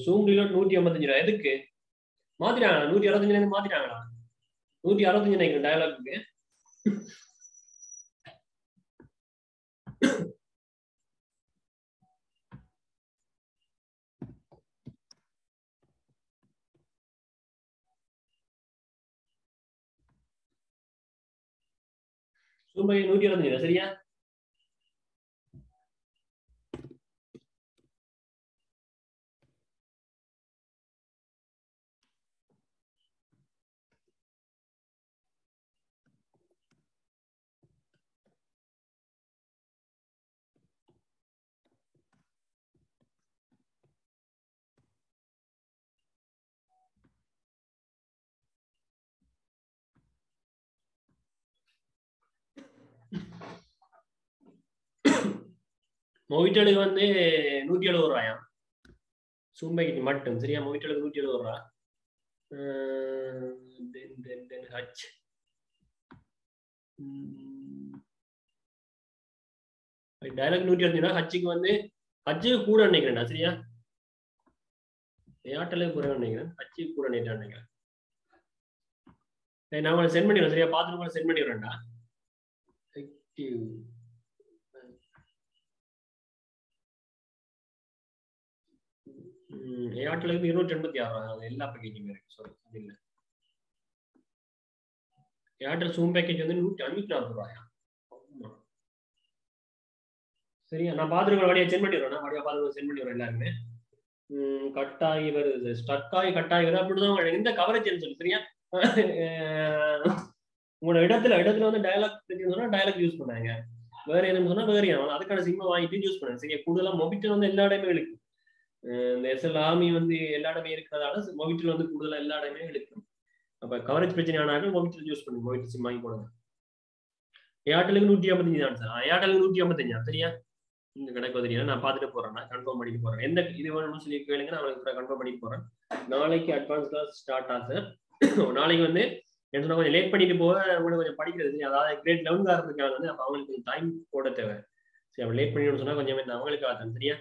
ஜூம் ரீலோட் 185 ரூபா. எதுக்கு மாத்திட்டாங்களா? 165 மாத்திட்டாங்களா? 165 நினைக்கிறேன் டயலாக்கு. Zoom package 125 சரியா? மொவிட்டலுக்கு வந்து 170 ரூபாயா Zoom package மட்டும் சரியா? மொவிட்டலுக்கு 170 ரூபா. ஹச் டைலாக் 125 ஹச்சுக்கு வந்து ஹச்சுக்கு கூட நினைக்கிறேன்டா சரியா? ஏர்டெலுக்கு கூட நினைக்கிறேன், ஹச்சுக்கு கூட நினைக்கிறேன். நான் உங்களுக்கு சென்ட் பண்ணிடுறேன் சரியா? பார்த்துட்டு கூட சென்ட் பண்ணிடுறேன்டா. ஏர்டெலுக்கு 286 ரூபா எல்லா பேக்கேஜுமே இருக்கு. சாரி அது இல்லை. ஏர்டெல் Zoom பேக்கேஜ் வந்து 140 ரூபாயா? சரியா? நான் பார்த்துட்டு வழியா சென்ட் பண்ணிடுறேன். வழியா பார்த்து சென்ட் பண்ணிடுறேன் எல்லாருமே. கட்டாயி வருது, ஸ்டக்காய் கட்டாயி வருது. அப்படிதான் எந்த கவரேஜ் சொல்லி சரியா? உங்களோட இடத்துல வந்து டயலாக் சொன்னா டயலாக் யூஸ் பண்ணாங்க, வேற எதுன்னு சொன்னா வேற அதுக்கான சிம்மை வாங்கிட்டு யூஸ் பண்ணாங்க சரியா? கூடுதலா மொபிட்டல் வந்து எல்லா இடமே இருக்கு. இந்த எஸ்எல் ஆர்மி வந்து எல்லா இடமே இருக்கிறதால மொபிட்டல் வந்து கூடுதலா எல்லா இடமே இருக்கு. அப்ப கவரேஜ் பிரச்சனை ஆனாலும் மொபிட்டல் யூஸ் பண்ணுங்க, மொபிட்டல் சிம் வாங்கி போடுங்க. ஏர்டெலுக்கு 155 தான் சார். ஏர்டெலுக்கு 155 சரியா? இந்த கணக்கு தெரியும், நான் பார்த்துட்டு போறேன், நான் கன்ஃபார்ம் பண்ணிட்டு போறேன். எந்த இது வேணும்னு சொல்லி கேளுங்க, நான் உங்களுக்கு கன்ஃபார்ம் பண்ணிட்டு போறேன். நாளைக்கு அட்வான்ஸ் கிளாஸ் ஸ்டார்ட் ஆகுது. நாளைக்கு வந்து என்ன சொன்னா கொஞ்சம் லேட் பண்ணிட்டு போக உங்களுக்கு கொஞ்சம் படிக்கிறது, அதாவது கிரேட் 11 ஆரம்பிக்கிறாங்க வந்து அப்ப அவங்களுக்கு கொஞ்சம் டைம் போட தேவை. சரி, அப்ப லேட் பண்ணிட்டு சொன்னா கொஞ்சம் அவங்களுக்கு ஆகும் சரியா?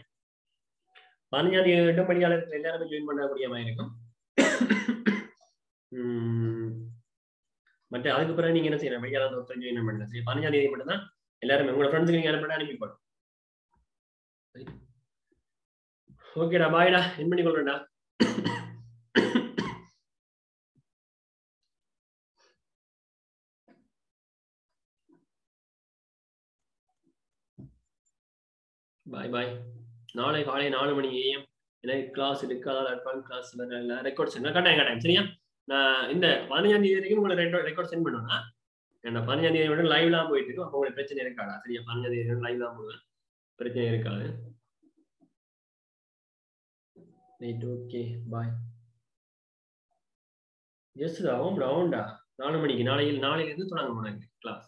15ஆம் தேதி 8 மணியாளர்கள் எல்லாருமே ஜாயின் பண்ணக்கூடிய மாதிரி இருக்கும். மற்ற அதுக்கு பிறகு நீங்க என்ன செய்யணும், வெளியாளர் ஒருத்தர் ஜாயின் பண்ணல. சரி, 15ஆம் தேதி மட்டும் தான் எல்லாருமே உங்களோட ஃப்ரெண்ட்ஸுக்கு நீங்க அனுப்பிட்டு அனுப்பிப்போம். ஓகேடா, பாய்டா, என் பண்ணி கொள்றேன்டா. பாய் பாய். நாளை காலை 4 மணி AM எனக்கு கிளாஸ் இருக்கு, அதாவது அட்வான்ஸ் கிளாஸ் ரெக்கார்ட் சென்ட் கட்டாயம் சரியா? நான் இந்த 15ஆம் தேதி வரைக்கும் உங்களுக்கு ரெக்கார்ட் சென்ட் பண்ணுவேன்னா, என்ன 15ஆம் தேதி மட்டும் லைவ்லாம் போயிட்டு இருக்கும். அப்போ உங்களுக்கு பிரச்சனை இருக்காடா சரியா? 15ஆம் தேதி லைவ் தான் போடுவேன், பிரச்சனை இருக்காது. ரைட், ஓகே, பாய். எஸ் ரவுண்டா 4 மணிக்கு நாளையிலிருந்து தொடங்க கிளாஸ்.